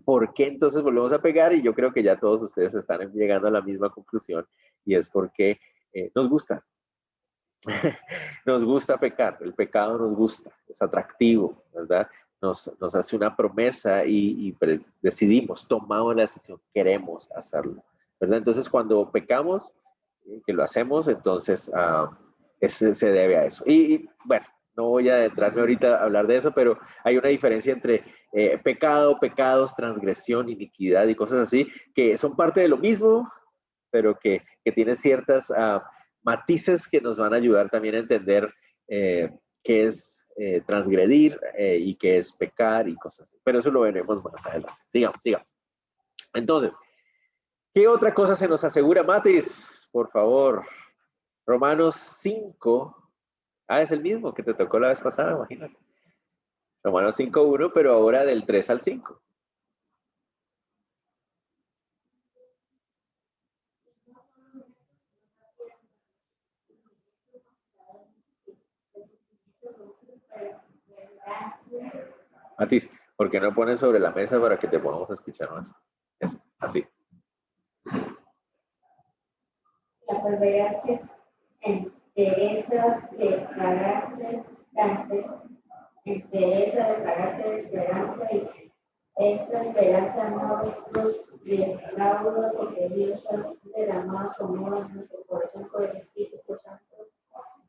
¿por qué entonces volvemos a pecar? Y yo creo que ya todos ustedes están llegando a la misma conclusión, y es porque nos gusta. Nos gusta pecar, el pecado nos gusta, es atractivo, ¿verdad? Nos hace una promesa y decidimos, tomamos la decisión, queremos hacerlo, ¿verdad? Entonces cuando pecamos, que lo hacemos, entonces se debe a eso. Y bueno, no voy a adentrarme ahorita a hablar de eso, pero hay una diferencia entre pecado, pecados, transgresión, iniquidad y cosas así, que son parte de lo mismo, pero que tienen ciertas matices que nos van a ayudar también a entender qué es transgredir y qué es pecar y cosas así. Pero eso lo veremos más adelante. Sigamos. Entonces, ¿qué otra cosa se nos asegura, Matis? Por favor. Romanos 5. Es el mismo que te tocó la vez pasada, imagínate. Romanos 5:1, pero ahora del 3 al 5. Matis, ¿por qué no pones sobre la mesa para que te podamos escuchar más? Eso, así. La perseverancia, entereza de carácter, esperanza, y esta esperanza no nos defrauda porque Dios ha derramado su amor en nuestro corazón por el Espíritu Santo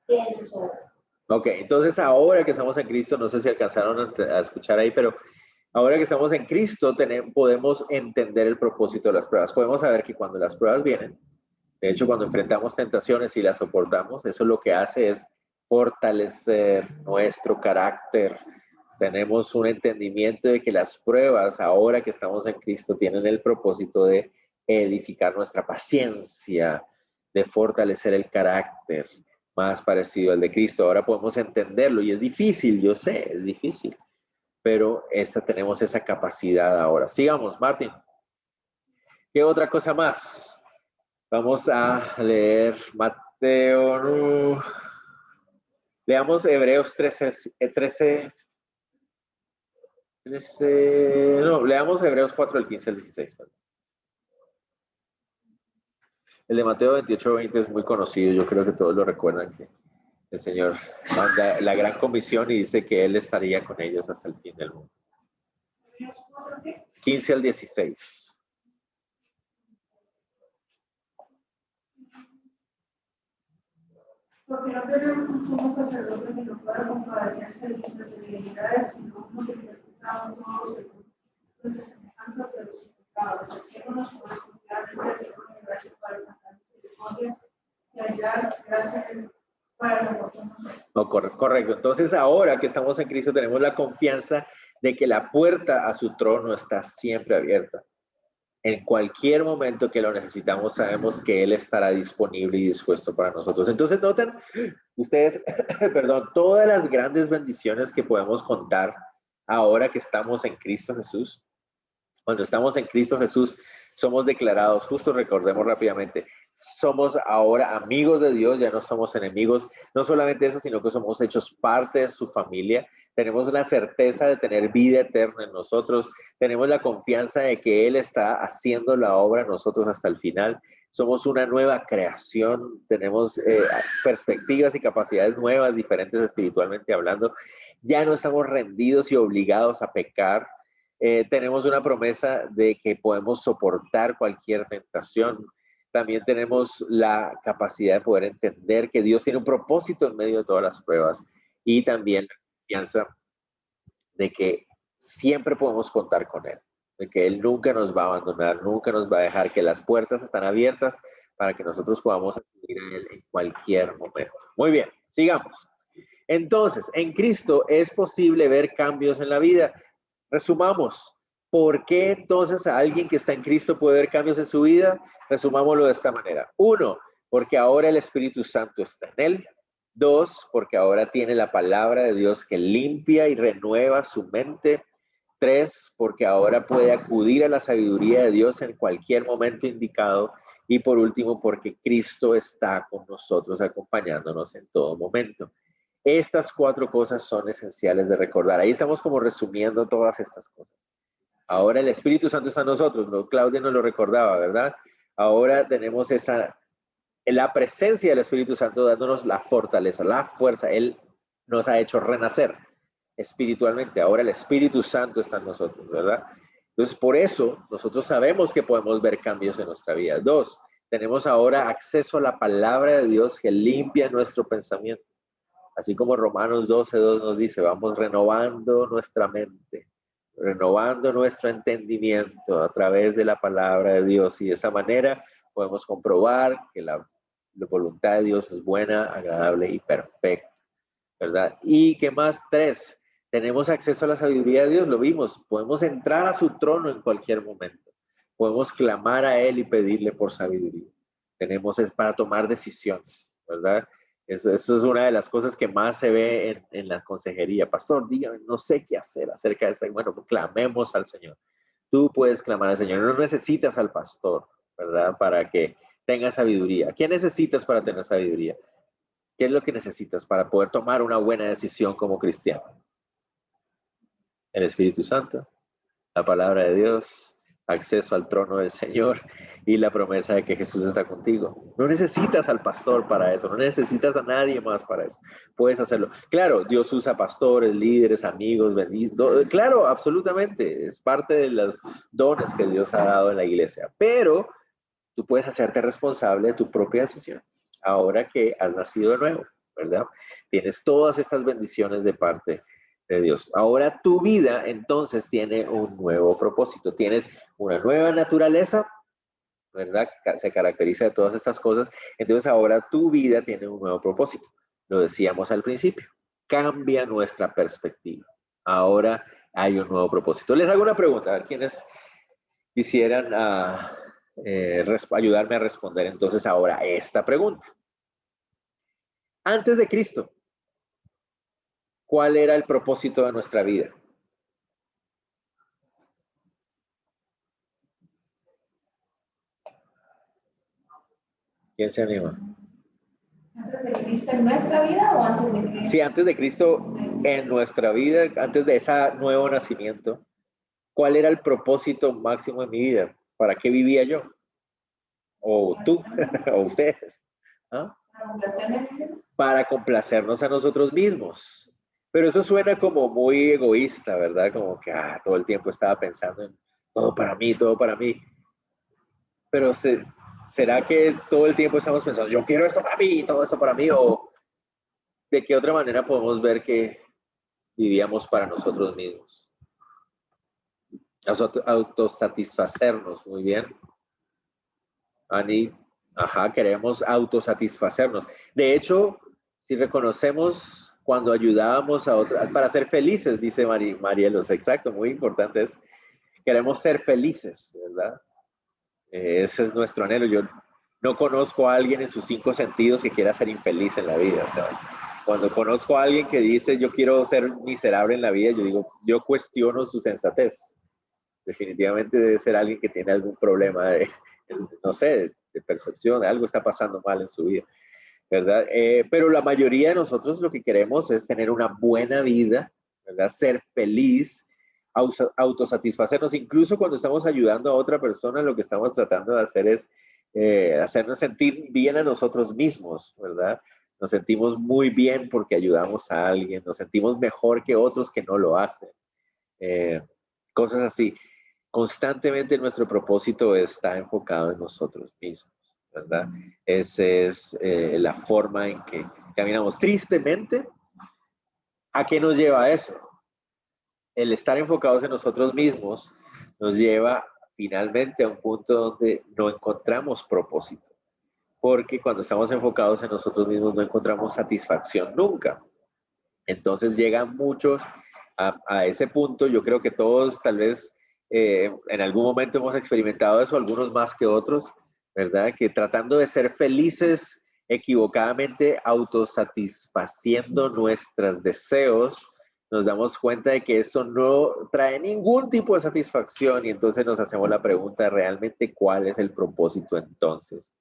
que nos ha dado. Ok, entonces ahora que estamos en Cristo, no sé si alcanzaron a escuchar ahí, pero ahora que estamos en Cristo podemos entender el propósito de las pruebas. Podemos saber que cuando las pruebas vienen, de hecho cuando enfrentamos tentaciones y las soportamos, eso lo que hace es fortalecer nuestro carácter, Tenemos un entendimiento de que las pruebas, ahora que estamos en Cristo, tienen el propósito de edificar nuestra paciencia, de fortalecer el carácter más parecido al de Cristo. Ahora podemos entenderlo y es difícil, yo sé, es difícil, pero tenemos esa capacidad ahora. Sigamos, Martín. ¿Qué otra cosa más? Vamos a leer Mateo. Leamos Hebreos 13. Leamos Hebreos 4, del 15 al 16. El de Mateo 28, 20 es muy conocido. Yo creo que todos lo recuerdan, que el Señor manda la gran comisión y dice que Él estaría con ellos hasta el fin del mundo. 15 al 16. Porque no tenemos un sumo sacerdote que no pueda compadecerse de nuestras debilidades, sino uno que practicaba todo según nuestra semejanza, pero sin pecado. Acerquémonos por eso claramente al trono de gracia para alcanzar misericordia y hallar gracia para el oportuno. No, correcto. Entonces, ahora que estamos en Cristo, tenemos la confianza de que la puerta a su trono está siempre abierta. En cualquier momento que lo necesitamos, sabemos que Él estará disponible y dispuesto para nosotros. Entonces, noten ustedes, perdón, todas las grandes bendiciones que podemos contar ahora que estamos en Cristo Jesús. Cuando estamos en Cristo Jesús, somos declarados justos. Recordemos rápidamente, somos ahora amigos de Dios, ya no somos enemigos. No solamente eso, sino que somos hechos parte de su familia. Tenemos la certeza de tener vida eterna en nosotros. Tenemos la confianza de que Él está haciendo la obra en nosotros hasta el final. Somos una nueva creación. Tenemos perspectivas y capacidades nuevas, diferentes espiritualmente hablando. Ya no estamos rendidos y obligados a pecar. Tenemos una promesa de que podemos soportar cualquier tentación. También tenemos la capacidad de poder entender que Dios tiene un propósito en medio de todas las pruebas. Y también de que siempre podemos contar con Él, de que Él nunca nos va a abandonar, nunca nos va a dejar, que las puertas están abiertas para que nosotros podamos acudir a Él en cualquier momento. Muy bien, sigamos. Entonces, en Cristo es posible ver cambios en la vida. Resumamos, ¿por qué entonces a alguien que está en Cristo puede ver cambios en su vida? Resumámoslo de esta manera. 1, porque ahora el Espíritu Santo está en Él. 2, porque ahora tiene la palabra de Dios que limpia y renueva su mente. 3, porque ahora puede acudir a la sabiduría de Dios en cualquier momento indicado. Y por último, porque Cristo está con nosotros, acompañándonos en todo momento. Estas 4 cosas son esenciales de recordar. Ahí estamos como resumiendo todas estas cosas. Ahora el Espíritu Santo está en nosotros. ¿No? Claudia nos lo recordaba, ¿verdad? Ahora tenemos la presencia del Espíritu Santo dándonos la fortaleza, la fuerza. Él nos ha hecho renacer espiritualmente. Ahora el Espíritu Santo está en nosotros, ¿verdad? Entonces, por eso nosotros sabemos que podemos ver cambios en nuestra vida. 2, tenemos ahora acceso a la palabra de Dios que limpia nuestro pensamiento. Así como Romanos 12:2 nos dice, vamos renovando nuestra mente, renovando nuestro entendimiento a través de la palabra de Dios. Y de esa manera podemos comprobar que la voluntad de Dios es buena, agradable y perfecta, ¿verdad? ¿Y qué más? 3, tenemos acceso a la sabiduría de Dios, lo vimos. Podemos entrar a su trono en cualquier momento. Podemos clamar a Él y pedirle por sabiduría. Es para tomar decisiones, ¿verdad? Eso es una de las cosas que más se ve en la consejería. Pastor, dígame, no sé qué hacer acerca de esto. Bueno, pues clamemos al Señor. Tú puedes clamar al Señor. No necesitas al pastor, ¿verdad? Para que tengas sabiduría. ¿Qué necesitas para tener sabiduría? ¿Qué es lo que necesitas para poder tomar una buena decisión como cristiano? El Espíritu Santo, la palabra de Dios, acceso al trono del Señor y la promesa de que Jesús está contigo. No necesitas al pastor para eso, no necesitas a nadie más para eso. Puedes hacerlo. Claro, Dios usa pastores, líderes, amigos, claro, absolutamente. Es parte de los dones que Dios ha dado en la iglesia. Pero tú puedes hacerte responsable de tu propia decisión. Ahora que has nacido de nuevo, ¿verdad? Tienes todas estas bendiciones de parte de Dios. Ahora tu vida entonces tiene un nuevo propósito. Tienes una nueva naturaleza, ¿verdad? Que se caracteriza de todas estas cosas. Entonces ahora tu vida tiene un nuevo propósito. Lo decíamos al principio. Cambia nuestra perspectiva. Ahora hay un nuevo propósito. Les hago una pregunta, a ver quiénes quisieran ayudarme a responder entonces ahora esta pregunta. Antes de Cristo, ¿cuál era el propósito de nuestra vida? ¿Quién se anima? ¿Antes de Cristo en nuestra vida o antes de Cristo? Sí, antes de Cristo en nuestra vida, antes de ese nuevo nacimiento, ¿cuál era el propósito máximo de mi vida? ¿Para qué vivía yo? ¿O tú? ¿O ustedes? ¿Ah? Para complacernos a nosotros mismos. Pero eso suena como muy egoísta, ¿verdad? Como que todo el tiempo estaba pensando en todo para mí, todo para mí. Pero ¿será que todo el tiempo estamos pensando, yo quiero esto para mí, todo esto para mí? ¿O de qué otra manera podemos ver que vivíamos para nosotros mismos? Autosatisfacernos, muy bien. Ani, queremos autosatisfacernos. De hecho, si reconocemos cuando ayudábamos a otras, para ser felices, dice Marielos, exacto, muy importante es, queremos ser felices, ¿verdad? Ese es nuestro anhelo. Yo no conozco a alguien en sus 5 sentidos que quiera ser infeliz en la vida. O sea, cuando conozco a alguien que dice yo quiero ser miserable en la vida, yo digo, yo cuestiono su sensatez. Definitivamente debe ser alguien que tiene algún problema de, no sé, de percepción, algo está pasando mal en su vida, ¿verdad? Pero la mayoría de nosotros lo que queremos es tener una buena vida, ¿verdad? Ser feliz, autosatisfacernos. Incluso cuando estamos ayudando a otra persona, lo que estamos tratando de hacer es hacernos sentir bien a nosotros mismos, ¿verdad? Nos sentimos muy bien porque ayudamos a alguien, nos sentimos mejor que otros que no lo hacen. Cosas así. Constantemente nuestro propósito está enfocado en nosotros mismos, ¿verdad? Esa es la forma en que caminamos. Tristemente, ¿a qué nos lleva eso? El estar enfocados en nosotros mismos nos lleva finalmente a un punto donde no encontramos propósito, porque cuando estamos enfocados en nosotros mismos no encontramos satisfacción nunca. Entonces llegan muchos a ese punto. Yo creo que todos tal vez en algún momento hemos experimentado eso, algunos más que otros, ¿verdad? Que tratando de ser felices equivocadamente, autosatisfaciendo nuestros deseos, nos damos cuenta de que eso no trae ningún tipo de satisfacción y entonces nos hacemos la pregunta, ¿realmente cuál es el propósito entonces?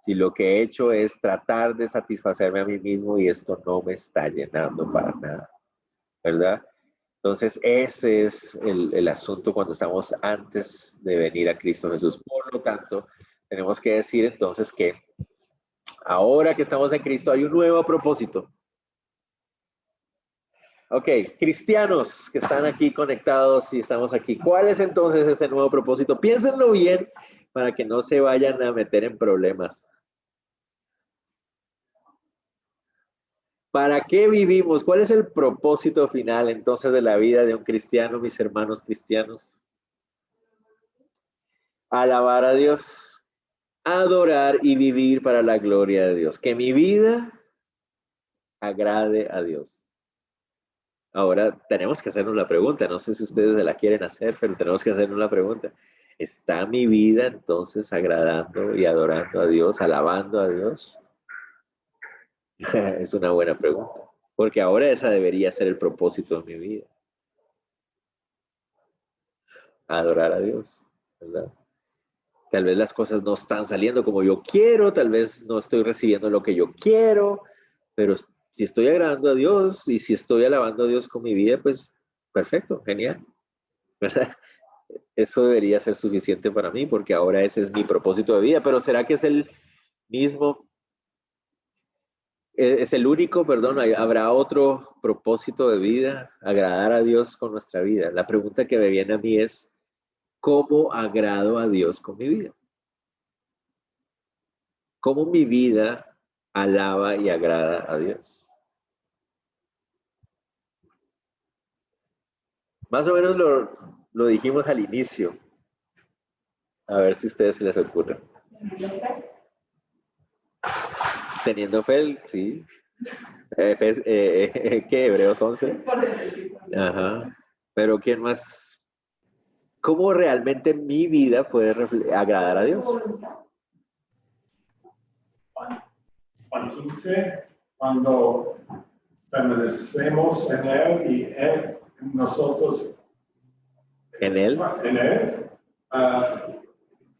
Si lo que he hecho es tratar de satisfacerme a mí mismo y esto no me está llenando para nada, ¿verdad? Entonces, ese es el asunto cuando estamos antes de venir a Cristo Jesús. Por lo tanto, tenemos que decir entonces que ahora que estamos en Cristo hay un nuevo propósito. Ok, cristianos que están aquí conectados y estamos aquí, ¿cuál es entonces ese nuevo propósito? Piénsenlo bien para que no se vayan a meter en problemas. ¿Para qué vivimos? ¿Cuál es el propósito final entonces de la vida de un cristiano, mis hermanos cristianos? Alabar a Dios, adorar y vivir para la gloria de Dios. Que mi vida agrade a Dios. Ahora tenemos que hacernos la pregunta, no sé si ustedes se la quieren hacer, pero tenemos que hacernos la pregunta. ¿Está mi vida entonces agradando y adorando a Dios, alabando a Dios? Es una buena pregunta, porque ahora esa debería ser el propósito de mi vida. Adorar a Dios, ¿verdad? Tal vez las cosas no están saliendo como yo quiero, tal vez no estoy recibiendo lo que yo quiero, pero si estoy agradando a Dios y si estoy alabando a Dios con mi vida, pues perfecto, genial, ¿verdad? Eso debería ser suficiente para mí porque ahora ese es mi propósito de vida, pero ¿será que es el mismo? Es el único, perdón, ¿habrá otro propósito de vida? Agradar a Dios con nuestra vida. La pregunta que me viene a mí es, ¿cómo agrado a Dios con mi vida? ¿Cómo mi vida alaba y agrada a Dios? Más o menos lo dijimos al inicio. A ver si a ustedes se les ocurre. Teniendo fe, sí. ¿Qué? Hebreos 11. Ajá. Pero ¿quién más? ¿Cómo realmente mi vida puede agradar a Dios? Juan 15, cuando permanecemos en Él y Él, nosotros en Él,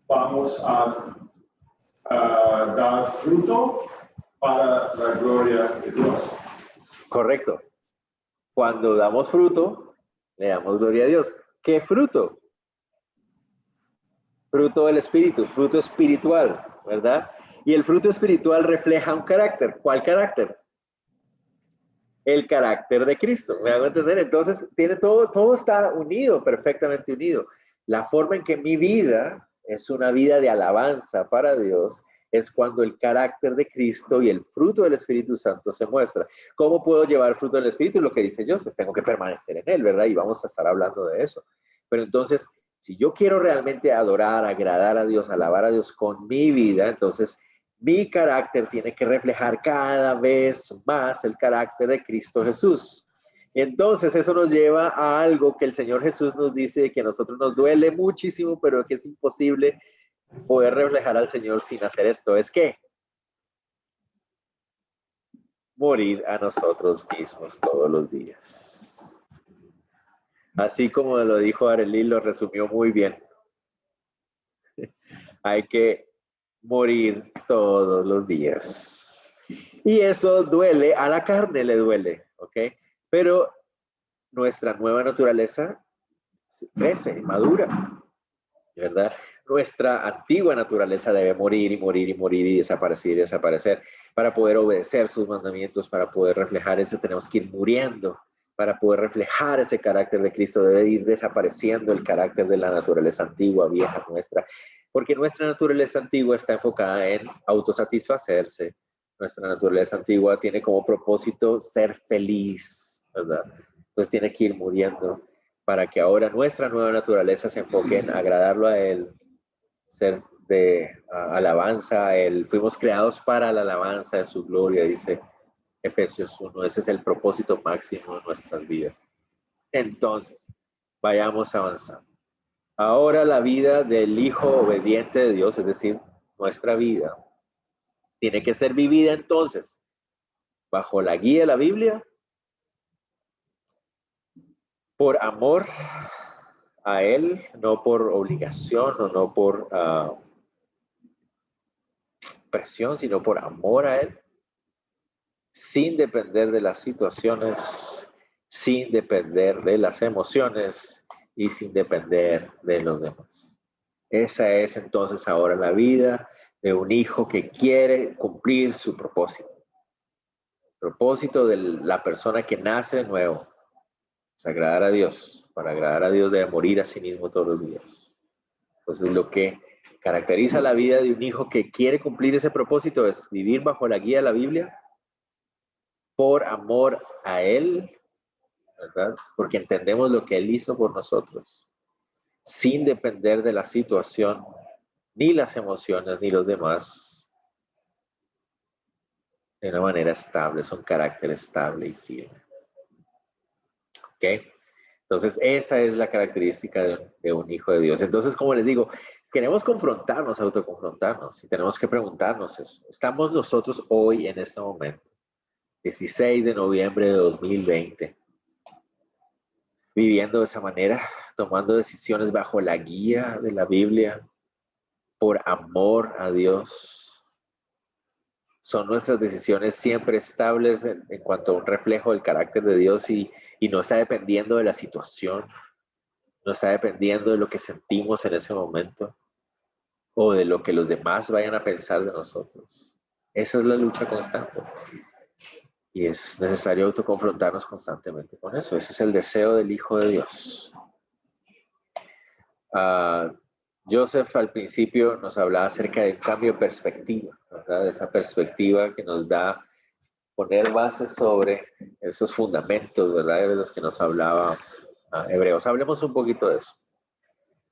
vamos a dar fruto para la gloria de Dios. Correcto. Cuando damos fruto, le damos gloria a Dios. ¿Qué fruto? Fruto del Espíritu, fruto espiritual, ¿verdad? Y el fruto espiritual refleja un carácter. ¿Cuál carácter? El carácter de Cristo, ¿me hago entender? Entonces, todo está unido, perfectamente unido. La forma en que mi vida es una vida de alabanza para Dios es cuando el carácter de Cristo y el fruto del Espíritu Santo se muestra. ¿Cómo puedo llevar fruto del Espíritu? Lo que dice Joseph, tengo que permanecer en él, ¿verdad? Y vamos a estar hablando de eso. Pero entonces, si yo quiero realmente adorar, agradar a Dios, alabar a Dios con mi vida, entonces mi carácter tiene que reflejar cada vez más el carácter de Cristo Jesús. Entonces eso nos lleva a algo que el Señor Jesús nos dice que a nosotros nos duele muchísimo, pero que es imposible poder reflejar al Señor sin hacer esto. ¿Es qué? Morir a nosotros mismos todos los días. Así como lo dijo Arely, lo resumió muy bien. Hay que morir todos los días. Y eso duele, a la carne le duele, ¿ok? Pero nuestra nueva naturaleza crece, madura, ¿verdad? Nuestra antigua naturaleza debe morir y morir y morir y desaparecer. Para poder obedecer sus mandamientos, para poder reflejar eso, tenemos que ir muriendo. Para poder reflejar ese carácter de Cristo, debe ir desapareciendo el carácter de la naturaleza antigua, vieja nuestra. Porque nuestra naturaleza antigua está enfocada en autosatisfacerse. Nuestra naturaleza antigua tiene como propósito ser feliz, ¿verdad? Entonces tiene que ir muriendo para que ahora nuestra nueva naturaleza se enfoque en agradarlo a Él, ser de alabanza a Él. Fuimos creados para la alabanza de su gloria, dice Efesios 1. Ese es el propósito máximo de nuestras vidas. Entonces, vayamos avanzando. Ahora la vida del Hijo obediente de Dios, es decir, nuestra vida, tiene que ser vivida entonces bajo la guía de la Biblia, por amor a Él, no por obligación o no por presión, sino por amor a Él, sin depender de las situaciones, sin depender de las emociones y sin depender de los demás. Esa es entonces ahora la vida de un hijo que quiere cumplir su propósito. El propósito de la persona que nace de nuevo es agradar a Dios. Para agradar aOs debe morir a sí mismo todos los días. Entonces lo que caracteriza la vida de un hijo que quiere cumplir ese propósito es vivir bajo la guía de la Biblia, por amor a Él, ¿verdad? Porque entendemos lo que Él hizo por nosotros, sin depender de la situación, ni las emociones, ni los demás, de una manera estable, es un carácter estable y firme. ¿Ok? Entonces, esa es la característica de un hijo de Dios. Entonces, como les digo, queremos confrontarnos, autoconfrontarnos, y tenemos que preguntarnos eso. ¿Estamos nosotros hoy, en este momento, 16 de noviembre de 2020, viviendo de esa manera, tomando decisiones bajo la guía de la Biblia, por amor a Dios? ¿Son nuestras decisiones siempre estables en cuanto a un reflejo del carácter de Dios y no está dependiendo de la situación, no está dependiendo de lo que sentimos en ese momento o de lo que los demás vayan a pensar de nosotros? Esa es la lucha constante. Y es necesario autoconfrontarnos constantemente con eso. Ese es el deseo del Hijo de Dios. Joseph al principio nos hablaba acerca del cambio de perspectiva, ¿verdad? De esa perspectiva que nos da poner bases sobre esos fundamentos, ¿verdad? De los que nos hablaba Hebreos. Hablemos un poquito de eso.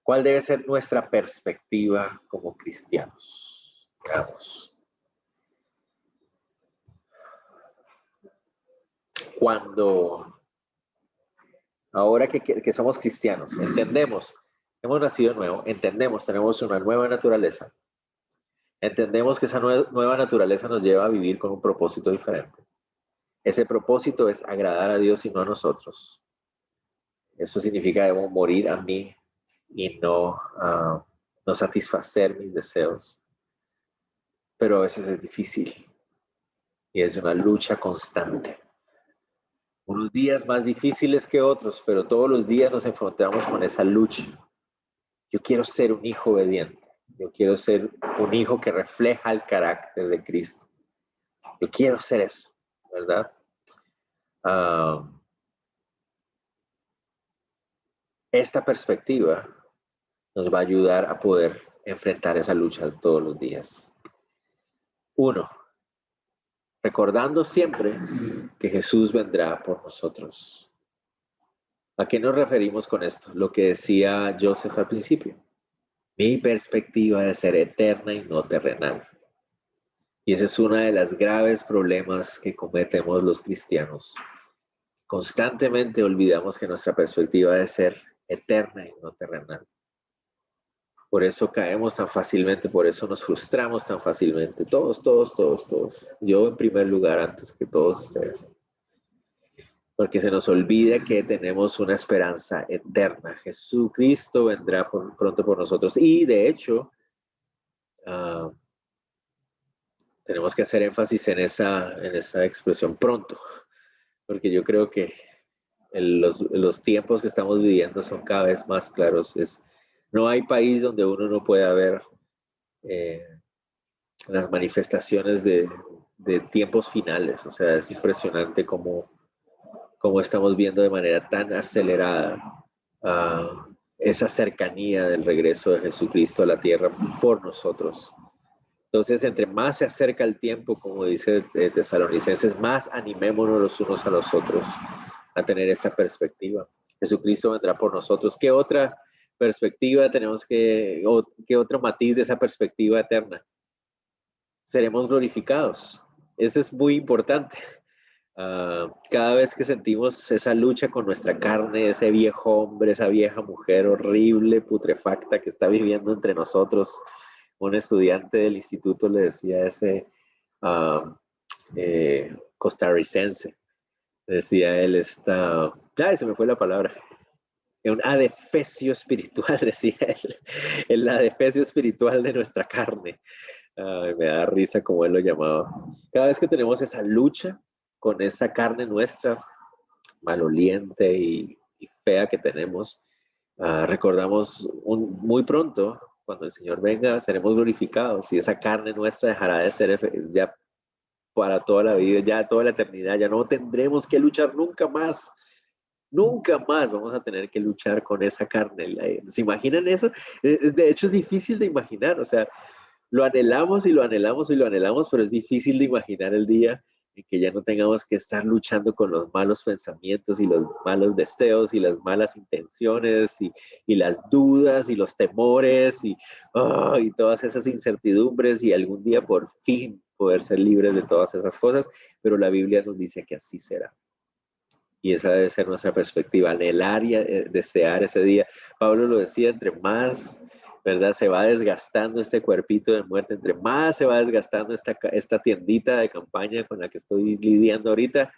¿Cuál debe ser nuestra perspectiva como cristianos? Veamos. Cuando ahora que somos cristianos, entendemos, hemos nacido de nuevo, entendemos, tenemos una nueva naturaleza, entendemos que esa nueva naturaleza nos lleva a vivir con un propósito diferente. Ese propósito es agradar a Dios y no a nosotros. Eso significa debo morir a mí y no satisfacer mis deseos. Pero a veces es difícil y es una lucha constante. Unos días más difíciles que otros, pero todos los días nos enfrentamos con esa lucha. Yo quiero ser un hijo obediente. Yo quiero ser un hijo que refleja el carácter de Cristo. Yo quiero ser eso, ¿verdad? Esta perspectiva nos va a ayudar a poder enfrentar esa lucha todos los días. 1. Recordando siempre que Jesús vendrá por nosotros. ¿A qué nos referimos con esto? Lo que decía Joseph al principio. Mi perspectiva es ser eterna y no terrenal. Y ese es uno de los graves problemas que cometemos los cristianos. Constantemente olvidamos que nuestra perspectiva debe ser eterna y no terrenal. Por eso caemos tan fácilmente, por eso nos frustramos tan fácilmente. Todos. Yo en primer lugar antes que todos ustedes. Porque se nos olvida que tenemos una esperanza eterna. Jesucristo vendrá pronto por nosotros. Y de hecho, tenemos que hacer énfasis en esa expresión pronto. Porque yo creo que los tiempos que estamos viviendo son cada vez más claros. No hay país donde uno no pueda ver las manifestaciones de tiempos finales. O sea, es impresionante cómo estamos viendo de manera tan acelerada esa cercanía del regreso de Jesucristo a la tierra por nosotros. Entonces, entre más se acerca el tiempo, como dice Tesalonicenses, más animémonos los unos a los otros a tener esta perspectiva. Jesucristo vendrá por nosotros. ¿Qué otra perspectiva tenemos qué otro matiz de esa perspectiva eterna? Seremos glorificados. Eso es muy importante. Cada vez que sentimos esa lucha con nuestra carne, ese viejo hombre, esa vieja mujer horrible, putrefacta que está viviendo entre nosotros, un estudiante del instituto le decía a ese costarricense, decía él, se me fue la palabra, un adefesio espiritual, decía él, el adefesio espiritual de nuestra carne. Me da risa como él lo llamaba. Cada vez que tenemos esa lucha con esa carne nuestra, maloliente y fea que tenemos, recordamos muy pronto, cuando el Señor venga, seremos glorificados y esa carne nuestra dejará de ser ya para toda la vida, ya toda la eternidad, ya no tendremos que luchar nunca más. Nunca más vamos a tener que luchar con esa carne. ¿Se imaginan eso? De hecho, es difícil de imaginar. O sea, lo anhelamos y lo anhelamos y lo anhelamos, pero es difícil de imaginar el día en que ya no tengamos que estar luchando con los malos pensamientos y los malos deseos y las malas intenciones y las dudas y los temores y todas esas incertidumbres y algún día por fin poder ser libres de todas esas cosas, pero la Biblia nos dice que así será. Y esa debe ser nuestra perspectiva, anhelar y desear ese día. Pablo lo decía, entre más, ¿verdad? Se va desgastando este cuerpito de muerte, entre más se va desgastando esta tiendita de campaña con la que estoy lidiando ahorita,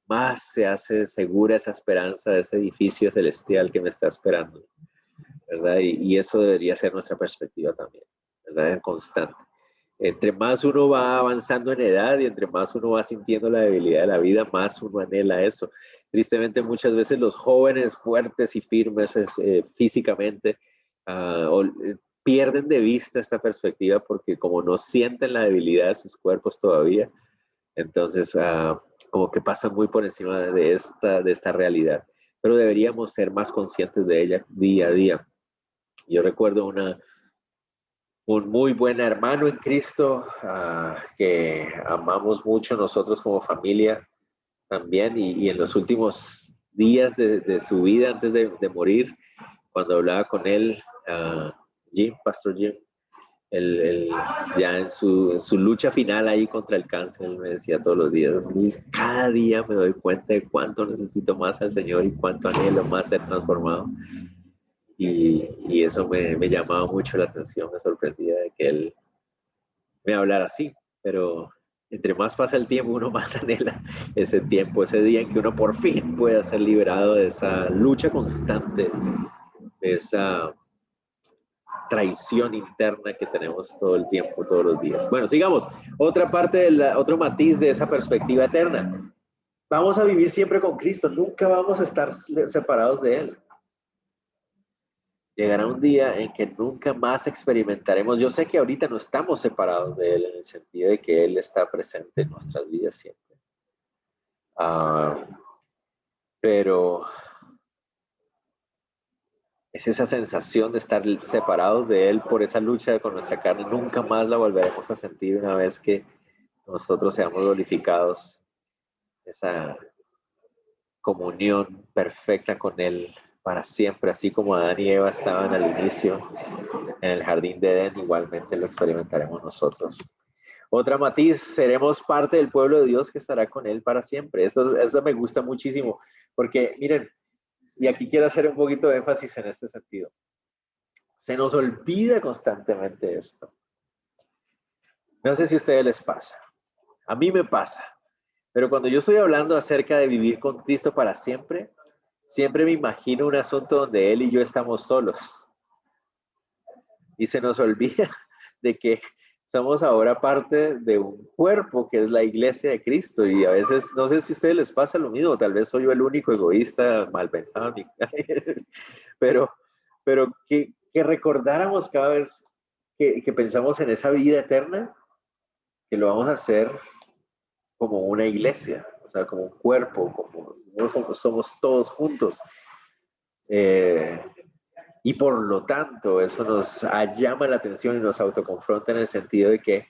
más se hace segura esa esperanza de ese edificio celestial que me está esperando, ¿verdad? Y eso debería ser nuestra perspectiva también, ¿verdad? Constante. Entre más uno va avanzando en edad y entre más uno va sintiendo la debilidad de la vida, más uno anhela eso. Tristemente, muchas veces los jóvenes fuertes y firmes físicamente pierden de vista esta perspectiva porque como no sienten la debilidad de sus cuerpos todavía, entonces como que pasan muy por encima de esta realidad. Pero deberíamos ser más conscientes de ella día a día. Yo recuerdo un muy buen hermano en Cristo que amamos mucho nosotros como familia también y en los últimos días de su vida antes de morir, cuando hablaba con él, Pastor Jim, Ya en su lucha final ahí contra el cáncer, él me decía todos los días, Luis, cada día me doy cuenta de cuánto necesito más al Señor y cuánto anhelo más ser transformado. Y eso me llamaba mucho la atención, me sorprendía de que él me hablara así, pero entre más pasa el tiempo, uno más anhela ese tiempo, ese día en que uno por fin pueda ser liberado de esa lucha constante, de esa traición interna que tenemos todo el tiempo, todos los días. Bueno, sigamos. Otra parte, otro matiz de esa perspectiva eterna. Vamos a vivir siempre con Cristo, nunca vamos a estar separados de Él. Llegará un día en que nunca más experimentaremos. Yo sé que ahorita no estamos separados de Él en el sentido de que Él está presente en nuestras vidas siempre. Pero es esa sensación de estar separados de Él por esa lucha con nuestra carne. Nunca más la volveremos a sentir una vez que nosotros seamos glorificados. Esa comunión perfecta con Él para siempre, así como Adán y Eva estaban al inicio en el jardín de Edén, igualmente lo experimentaremos nosotros. Otra matiz, seremos parte del pueblo de Dios que estará con Él para siempre. Esto me gusta muchísimo, porque miren, y aquí quiero hacer un poquito de énfasis en este sentido. Se nos olvida constantemente esto. No sé si a ustedes les pasa. A mí me pasa. Pero cuando yo estoy hablando acerca de vivir con Cristo para siempre, siempre me imagino un asunto donde Él y yo estamos solos. Y se nos olvida de que somos ahora parte de un cuerpo que es la iglesia de Cristo. Y a veces, no sé si a ustedes les pasa lo mismo, tal vez soy yo el único egoísta, mal pensado, pero que recordáramos cada vez que pensamos en esa vida eterna, que lo vamos a hacer como una iglesia, o sea, como un cuerpo, como somos todos juntos. Y por lo tanto, eso nos llama la atención y nos autoconfronta en el sentido de que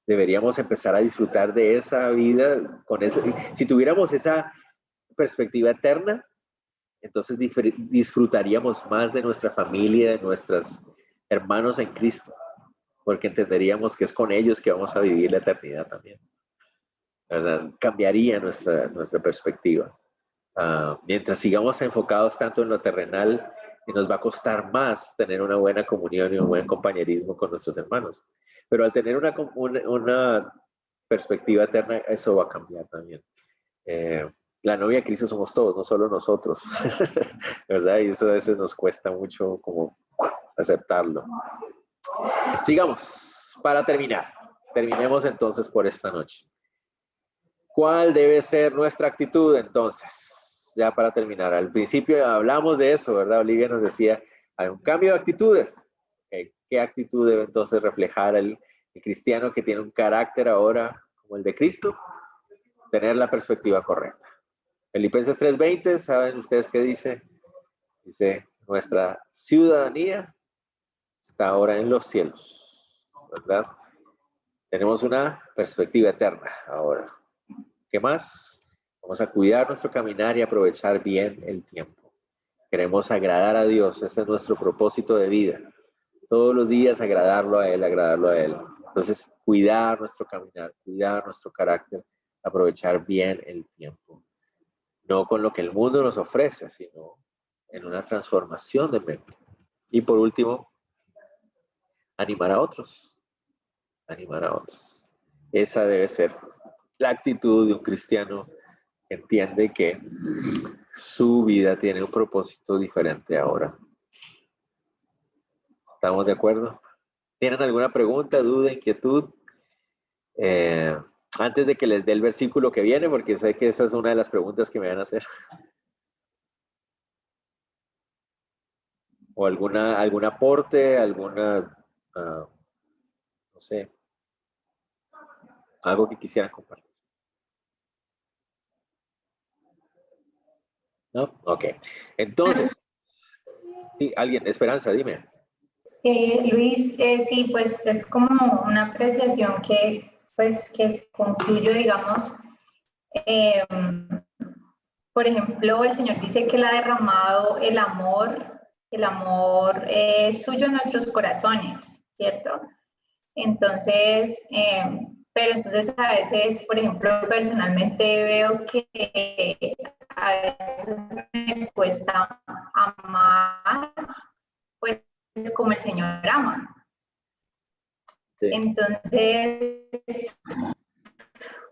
deberíamos empezar a disfrutar de esa vida. Si tuviéramos esa perspectiva eterna, entonces disfrutaríamos más de nuestra familia, de nuestros hermanos en Cristo, porque entenderíamos que es con ellos que vamos a vivir la eternidad también, ¿verdad? Cambiaría nuestra perspectiva. Mientras sigamos enfocados tanto en lo terrenal, y nos va a costar más tener una buena comunión y un buen compañerismo con nuestros hermanos. Pero al tener una perspectiva eterna, eso va a cambiar también. La novia de Cristo somos todos, no solo nosotros, ¿verdad? Y eso a veces nos cuesta mucho como aceptarlo. Sigamos, para terminar. Terminemos entonces por esta noche. ¿Cuál debe ser nuestra actitud entonces? Ya para terminar, al principio hablamos de eso, ¿verdad? Olivia nos decía, hay un cambio de actitudes. ¿Qué actitud debe entonces reflejar el cristiano que tiene un carácter ahora como el de Cristo? Tener la perspectiva correcta. Filipenses 3:20, ¿saben ustedes qué dice? Dice, nuestra ciudadanía está ahora en los cielos, ¿verdad? Tenemos una perspectiva eterna ahora. ¿Qué más? Vamos a cuidar nuestro caminar y aprovechar bien el tiempo. Queremos agradar a Dios. Este es nuestro propósito de vida. Todos los días agradarlo a Él, agradarlo a Él. Entonces, cuidar nuestro caminar, cuidar nuestro carácter, aprovechar bien el tiempo. No con lo que el mundo nos ofrece, sino en una transformación de mente. Y por último, animar a otros. Animar a otros. Esa debe ser la actitud de un cristiano que entiende que su vida tiene un propósito diferente ahora. ¿Estamos de acuerdo? ¿Tienen alguna pregunta, duda, inquietud? Antes de que les dé el versículo que viene, porque sé que esa es una de las preguntas que me van a hacer. O algún aporte, no sé, algo que quisieran compartir. ¿No? Ok. Entonces, sí, alguien, Esperanza, dime. Luis, sí, pues es como una apreciación que concluyo, digamos, por ejemplo, el Señor dice que Él ha derramado el amor suyo en nuestros corazones, ¿cierto? Entonces, pero entonces a veces, por ejemplo, personalmente veo que a veces me cuesta amar, pues como el Señor ama. Sí. Entonces,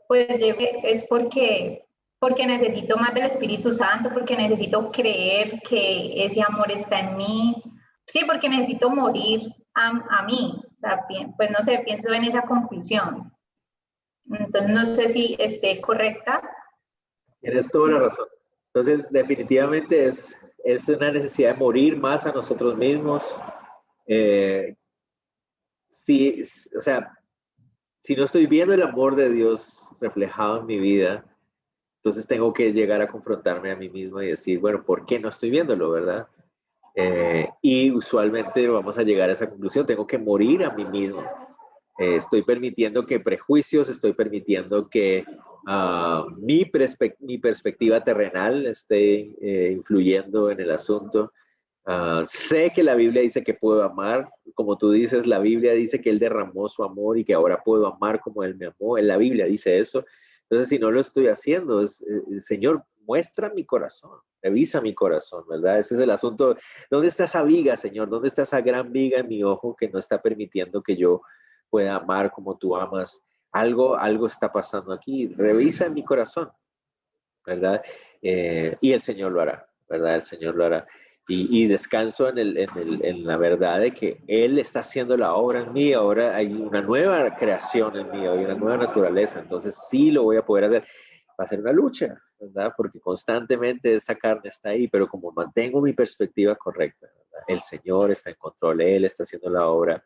pues es porque necesito más del Espíritu Santo, porque necesito creer que ese amor está en mí. Sí, porque necesito morir a mí. O sea, pues no sé, pienso en esa conclusión. Entonces, no sé si esté correcta. Tienes toda la razón. Entonces, definitivamente es una necesidad de morir más a nosotros mismos. Sí, o sea, si no estoy viendo el amor de Dios reflejado en mi vida, entonces tengo que llegar a confrontarme a mí mismo y decir, bueno, ¿por qué no estoy viéndolo, verdad? Y usualmente vamos a llegar a esa conclusión, tengo que morir a mí mismo. Estoy permitiendo que prejuicios, estoy permitiendo que mi perspectiva terrenal esté influyendo en el asunto. Sé que la Biblia dice que puedo amar, como tú dices, la Biblia dice que Él derramó su amor y que ahora puedo amar como Él me amó. En la Biblia dice eso. Entonces, si no lo estoy haciendo, Señor, muestra mi corazón, revisa mi corazón, ¿verdad? Ese es el asunto. ¿Dónde está esa viga, Señor? ¿Dónde está esa gran viga en mi ojo que no está permitiendo que yo pueda amar como tú amas? Algo está pasando aquí. Revisa mi corazón, ¿verdad? Y el Señor lo hará, ¿verdad? El Señor lo hará. Y descanso en la verdad de que Él está haciendo la obra en mí. Ahora hay una nueva creación en mí, hay una nueva naturaleza. Entonces sí lo voy a poder hacer. Va a ser una lucha, ¿verdad? Porque constantemente esa carne está ahí, pero como mantengo mi perspectiva correcta, ¿verdad? El Señor está en control, Él está haciendo la obra.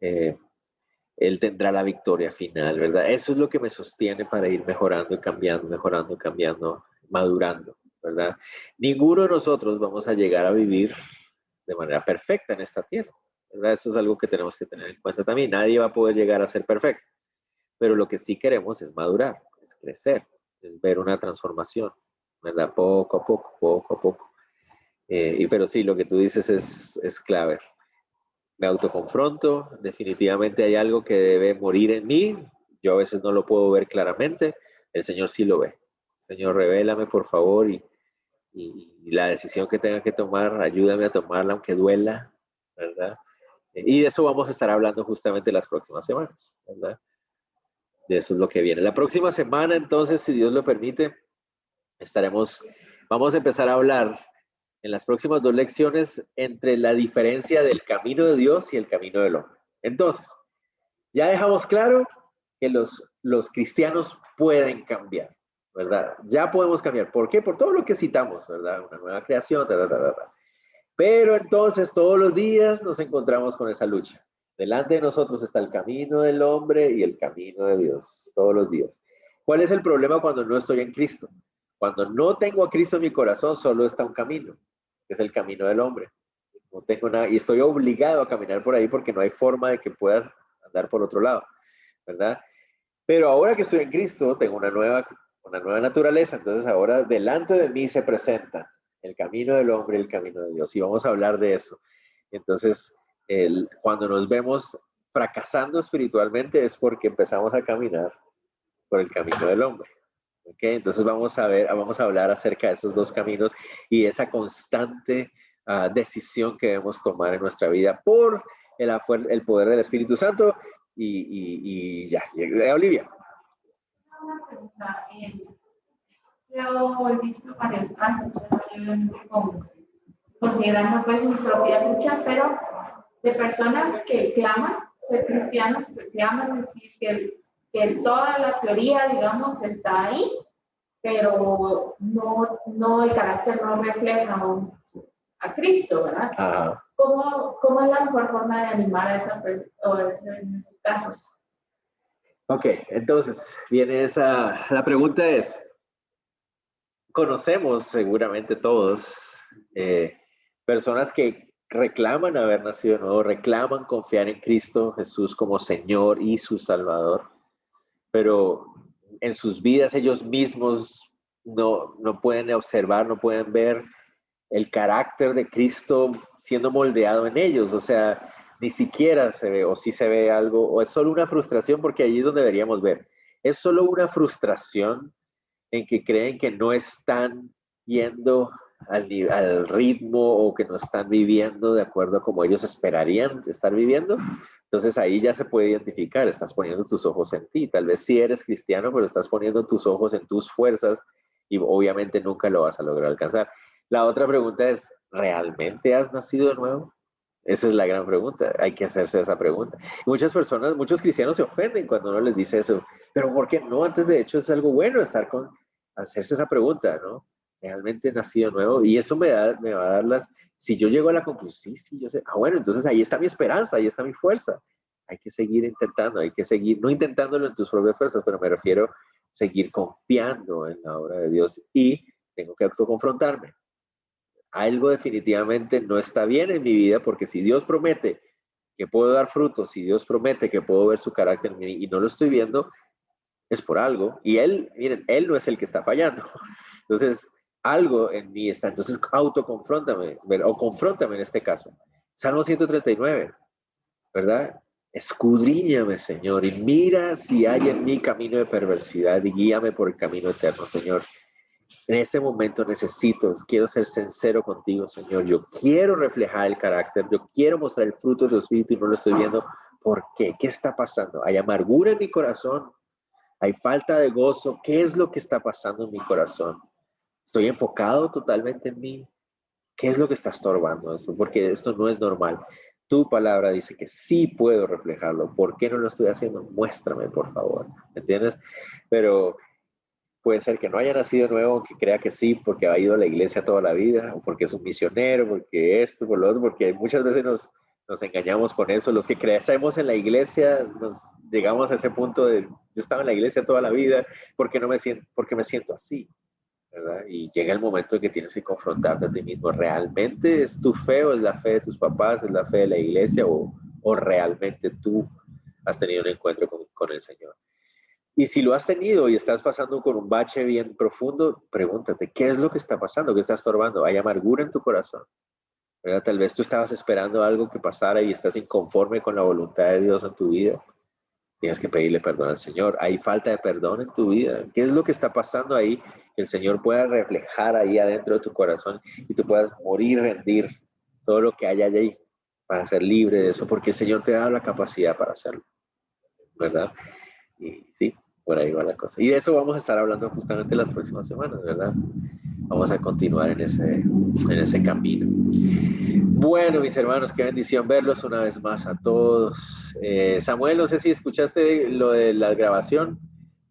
Él tendrá la victoria final, ¿verdad? Eso es lo que me sostiene para ir mejorando y cambiando, madurando, ¿verdad? Ninguno de nosotros vamos a llegar a vivir de manera perfecta en esta tierra, ¿verdad? Eso es algo que tenemos que tener en cuenta también. Nadie va a poder llegar a ser perfecto, pero lo que sí queremos es madurar, es crecer, es ver una transformación, ¿verdad? Poco a poco. Pero sí, lo que tú dices es clave. Me autoconfronto, definitivamente hay algo que debe morir en mí, yo a veces no lo puedo ver claramente, el Señor sí lo ve. Señor, revélame por favor y la decisión que tenga que tomar, ayúdame a tomarla aunque duela, ¿verdad? Y de eso vamos a estar hablando justamente las próximas semanas, ¿verdad? De eso es lo que viene. La próxima semana, entonces, si Dios lo permite, vamos a empezar a hablar en las próximas 2 lecciones entre la diferencia del camino de Dios y el camino del hombre. Entonces, ya dejamos claro que los cristianos pueden cambiar, ¿verdad? Ya podemos cambiar. ¿Por qué? Por todo lo que citamos, ¿verdad? Una nueva creación, Pero entonces todos los días nos encontramos con esa lucha. Delante de nosotros está el camino del hombre y el camino de Dios, todos los días. ¿Cuál es el problema cuando no estoy en Cristo? Cuando no tengo a Cristo en mi corazón, solo está un camino, que es el camino del hombre. No tengo nada, y estoy obligado a caminar por ahí porque no hay forma de que puedas andar por otro lado, ¿verdad? Pero ahora que estoy en Cristo, tengo una nueva naturaleza, entonces ahora delante de mí se presenta el camino del hombre y el camino de Dios, y vamos a hablar de eso. Entonces, cuando nos vemos fracasando espiritualmente es porque empezamos a caminar por el camino del hombre. ¿Okay? Entonces vamos a hablar acerca de esos 2 caminos y esa constante decisión que debemos tomar en nuestra vida por el poder del Espíritu Santo. Y ya, Olivia. Yo he visto varios casos, considerando pues mi propia lucha, pero de personas que claman ser cristianos, que claman decir que toda la teoría, digamos, está ahí, pero no el carácter no refleja a Cristo, ¿verdad? Ajá. ¿Cómo es la mejor forma de animar a esa persona en esos casos? Ok, entonces viene la pregunta es, conocemos seguramente todos personas que reclaman haber nacido de nuevo, reclaman confiar en Cristo Jesús como Señor y su Salvador, pero en sus vidas ellos mismos no pueden observar, no pueden ver el carácter de Cristo siendo moldeado en ellos. O sea, ni siquiera se ve, o sí se ve algo, o es solo una frustración, porque allí es donde deberíamos ver. Es solo una frustración en que creen que no están yendo al ritmo o que no están viviendo de acuerdo a como ellos esperarían estar viviendo. Entonces ahí ya se puede identificar, estás poniendo tus ojos en ti. Tal vez sí eres cristiano, pero estás poniendo tus ojos en tus fuerzas y obviamente nunca lo vas a lograr alcanzar. La otra pregunta es, ¿realmente has nacido de nuevo? Esa es la gran pregunta, hay que hacerse esa pregunta. Y muchas personas, muchos cristianos se ofenden cuando uno les dice eso, pero ¿por qué no? Antes de hecho es algo bueno hacerse esa pregunta, ¿no? ¿Realmente he nacido de nuevo? Y eso me va a dar si yo llego a la conclusión, sí, yo sé, bueno, entonces ahí está mi esperanza, ahí está mi fuerza. Hay que seguir intentando, hay que seguir, no intentándolo en tus propias fuerzas, pero me refiero a seguir confiando en la obra de Dios y tengo que autoconfrontarme. Algo definitivamente no está bien en mi vida, porque si Dios promete que puedo dar frutos, si Dios promete que puedo ver su carácter en mí y no lo estoy viendo, es por algo. Y Él, miren, Él no es el que está fallando. Entonces, algo en mí está. Entonces, autoconfróntame, o confróntame en este caso. Salmo 139, ¿verdad? Escudriñame, Señor, y mira si hay en mí camino de perversidad y guíame por el camino eterno, Señor. En este momento quiero ser sincero contigo, Señor. Yo quiero reflejar el carácter, yo quiero mostrar el fruto de tu espíritu y no lo estoy viendo. ¿Por qué? ¿Qué está pasando? Hay amargura en mi corazón, hay falta de gozo. ¿Qué es lo que está pasando en mi corazón? ¿Estoy enfocado totalmente en mí? ¿Qué es lo que está estorbando esto? Porque esto no es normal. Tu palabra dice que sí puedo reflejarlo. ¿Por qué no lo estoy haciendo? Muéstrame, por favor. ¿Me entiendes? Pero puede ser que no haya nacido nuevo, que crea que sí, porque ha ido a la iglesia toda la vida, o porque es un misionero, porque esto, por lo otro, porque muchas veces nos engañamos con eso. Los que crecemos en la iglesia, nos llegamos a ese punto de, yo estaba en la iglesia toda la vida, porque me siento así, ¿verdad? Y llega el momento en que tienes que confrontarte a ti mismo. ¿Realmente es tu fe o es la fe de tus papás, es la fe de la iglesia, o realmente tú has tenido un encuentro con el Señor? Y si lo has tenido y estás pasando con un bache bien profundo, pregúntate, ¿qué es lo que está pasando? ¿Qué está estorbando? ¿Hay amargura en tu corazón? ¿Verdad? Tal vez tú estabas esperando algo que pasara y estás inconforme con la voluntad de Dios en tu vida. Tienes que pedirle perdón al Señor. ¿Hay falta de perdón en tu vida? ¿Qué es lo que está pasando ahí? Que el Señor pueda reflejar ahí adentro de tu corazón y tú puedas morir, rendir todo lo que hay allí para ser libre de eso, porque el Señor te da la capacidad para hacerlo, ¿verdad? Y sí, por ahí va la cosa. Y de eso vamos a estar hablando justamente las próximas semanas, ¿verdad? Vamos a continuar en ese camino. Bueno, mis hermanos, qué bendición verlos una vez más a todos. Samuel, no sé si escuchaste lo de la grabación,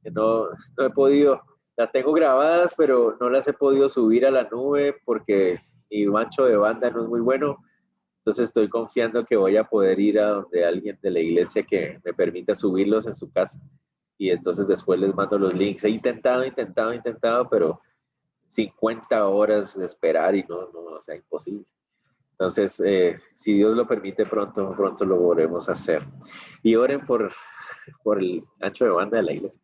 que no he podido, las tengo grabadas, pero no las he podido subir a la nube porque mi ancho de banda no es muy bueno. Entonces estoy confiando que voy a poder ir a donde alguien de la iglesia que me permita subirlos en su casa. Y entonces después les mando los links. He intentado, pero 50 horas de esperar y no, o sea, imposible. Entonces, si Dios lo permite, pronto lo volveremos a hacer. Y oren por el ancho de banda de la iglesia.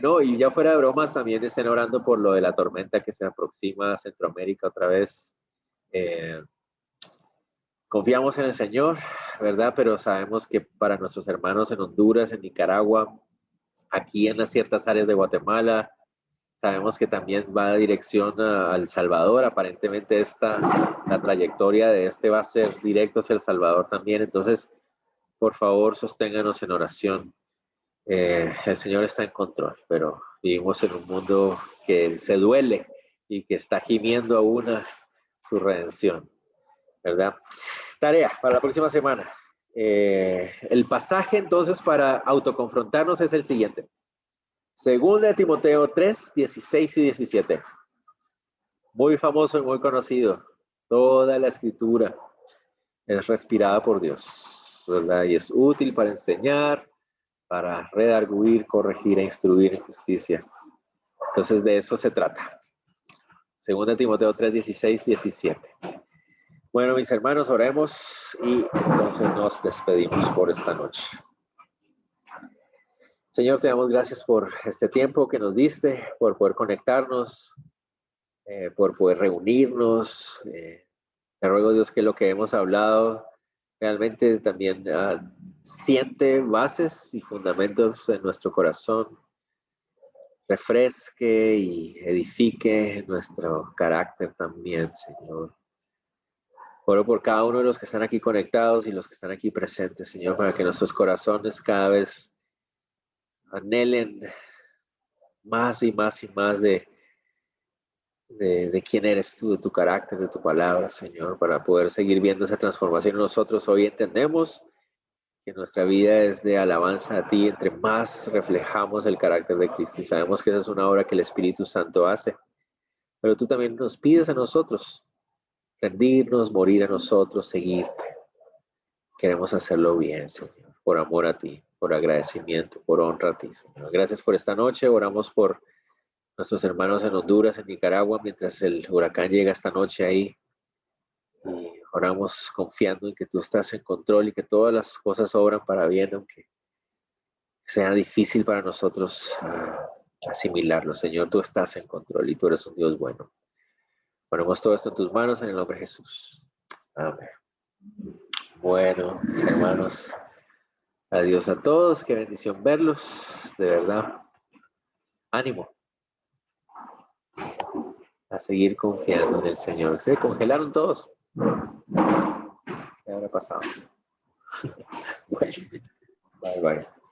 No, y ya fuera de bromas, también estén orando por lo de la tormenta que se aproxima a Centroamérica otra vez. Confiamos en el Señor, ¿verdad? Pero sabemos que para nuestros hermanos en Honduras, en Nicaragua, aquí en las ciertas áreas de Guatemala, sabemos que también va a dirección a El Salvador. Aparentemente la trayectoria de va a ser directo hacia El Salvador también. Entonces, por favor, sosténganos en oración. El Señor está en control, pero vivimos en un mundo que se duele y que está gimiendo aún a su redención, ¿verdad? Tarea para la próxima semana. El pasaje entonces para autoconfrontarnos es el siguiente. Segunda de Timoteo 3, 16 y 17. Muy famoso y muy conocido. Toda la escritura es respirada por Dios, ¿verdad? Y es útil para enseñar, para redarguir, corregir e instruir en justicia. Entonces de eso se trata. Segunda de Timoteo 3, 16, 17. Bueno, mis hermanos, oremos y entonces nos despedimos por esta noche. Señor, te damos gracias por este tiempo que nos diste, por poder conectarnos, por poder reunirnos. Te Te ruego, Dios, que lo que hemos hablado realmente también siente bases y fundamentos en nuestro corazón, refresque y edifique nuestro carácter también, Señor. Oro por cada uno de los que están aquí conectados y los que están aquí presentes, Señor, para que nuestros corazones cada vez anhelen más y más y más de quién eres tú, de tu carácter, de tu palabra, Señor, para poder seguir viendo esa transformación en nosotros. Hoy entendemos que nuestra vida es de alabanza a ti, entre más reflejamos el carácter de Cristo, y sabemos que esa es una obra que el Espíritu Santo hace, pero tú también nos pides a nosotros rendirnos, morir a nosotros, seguirte. Queremos hacerlo bien, Señor, por amor a ti, por agradecimiento, por honra a ti, Señor. Gracias por esta noche. Oramos por nuestros hermanos en Honduras, en Nicaragua, mientras el huracán llega esta noche ahí. Y oramos confiando en que tú estás en control y que todas las cosas obran para bien, aunque sea difícil para nosotros asimilarlo. Señor, tú estás en control y tú eres un Dios bueno. Ponemos todo esto en tus manos en el nombre de Jesús. Amén. Bueno, mis hermanos, adiós a todos. Qué bendición verlos, de verdad. Ánimo a seguir confiando en el Señor. Se congelaron todos. ¿Qué habrá pasado? Bueno, bye bye.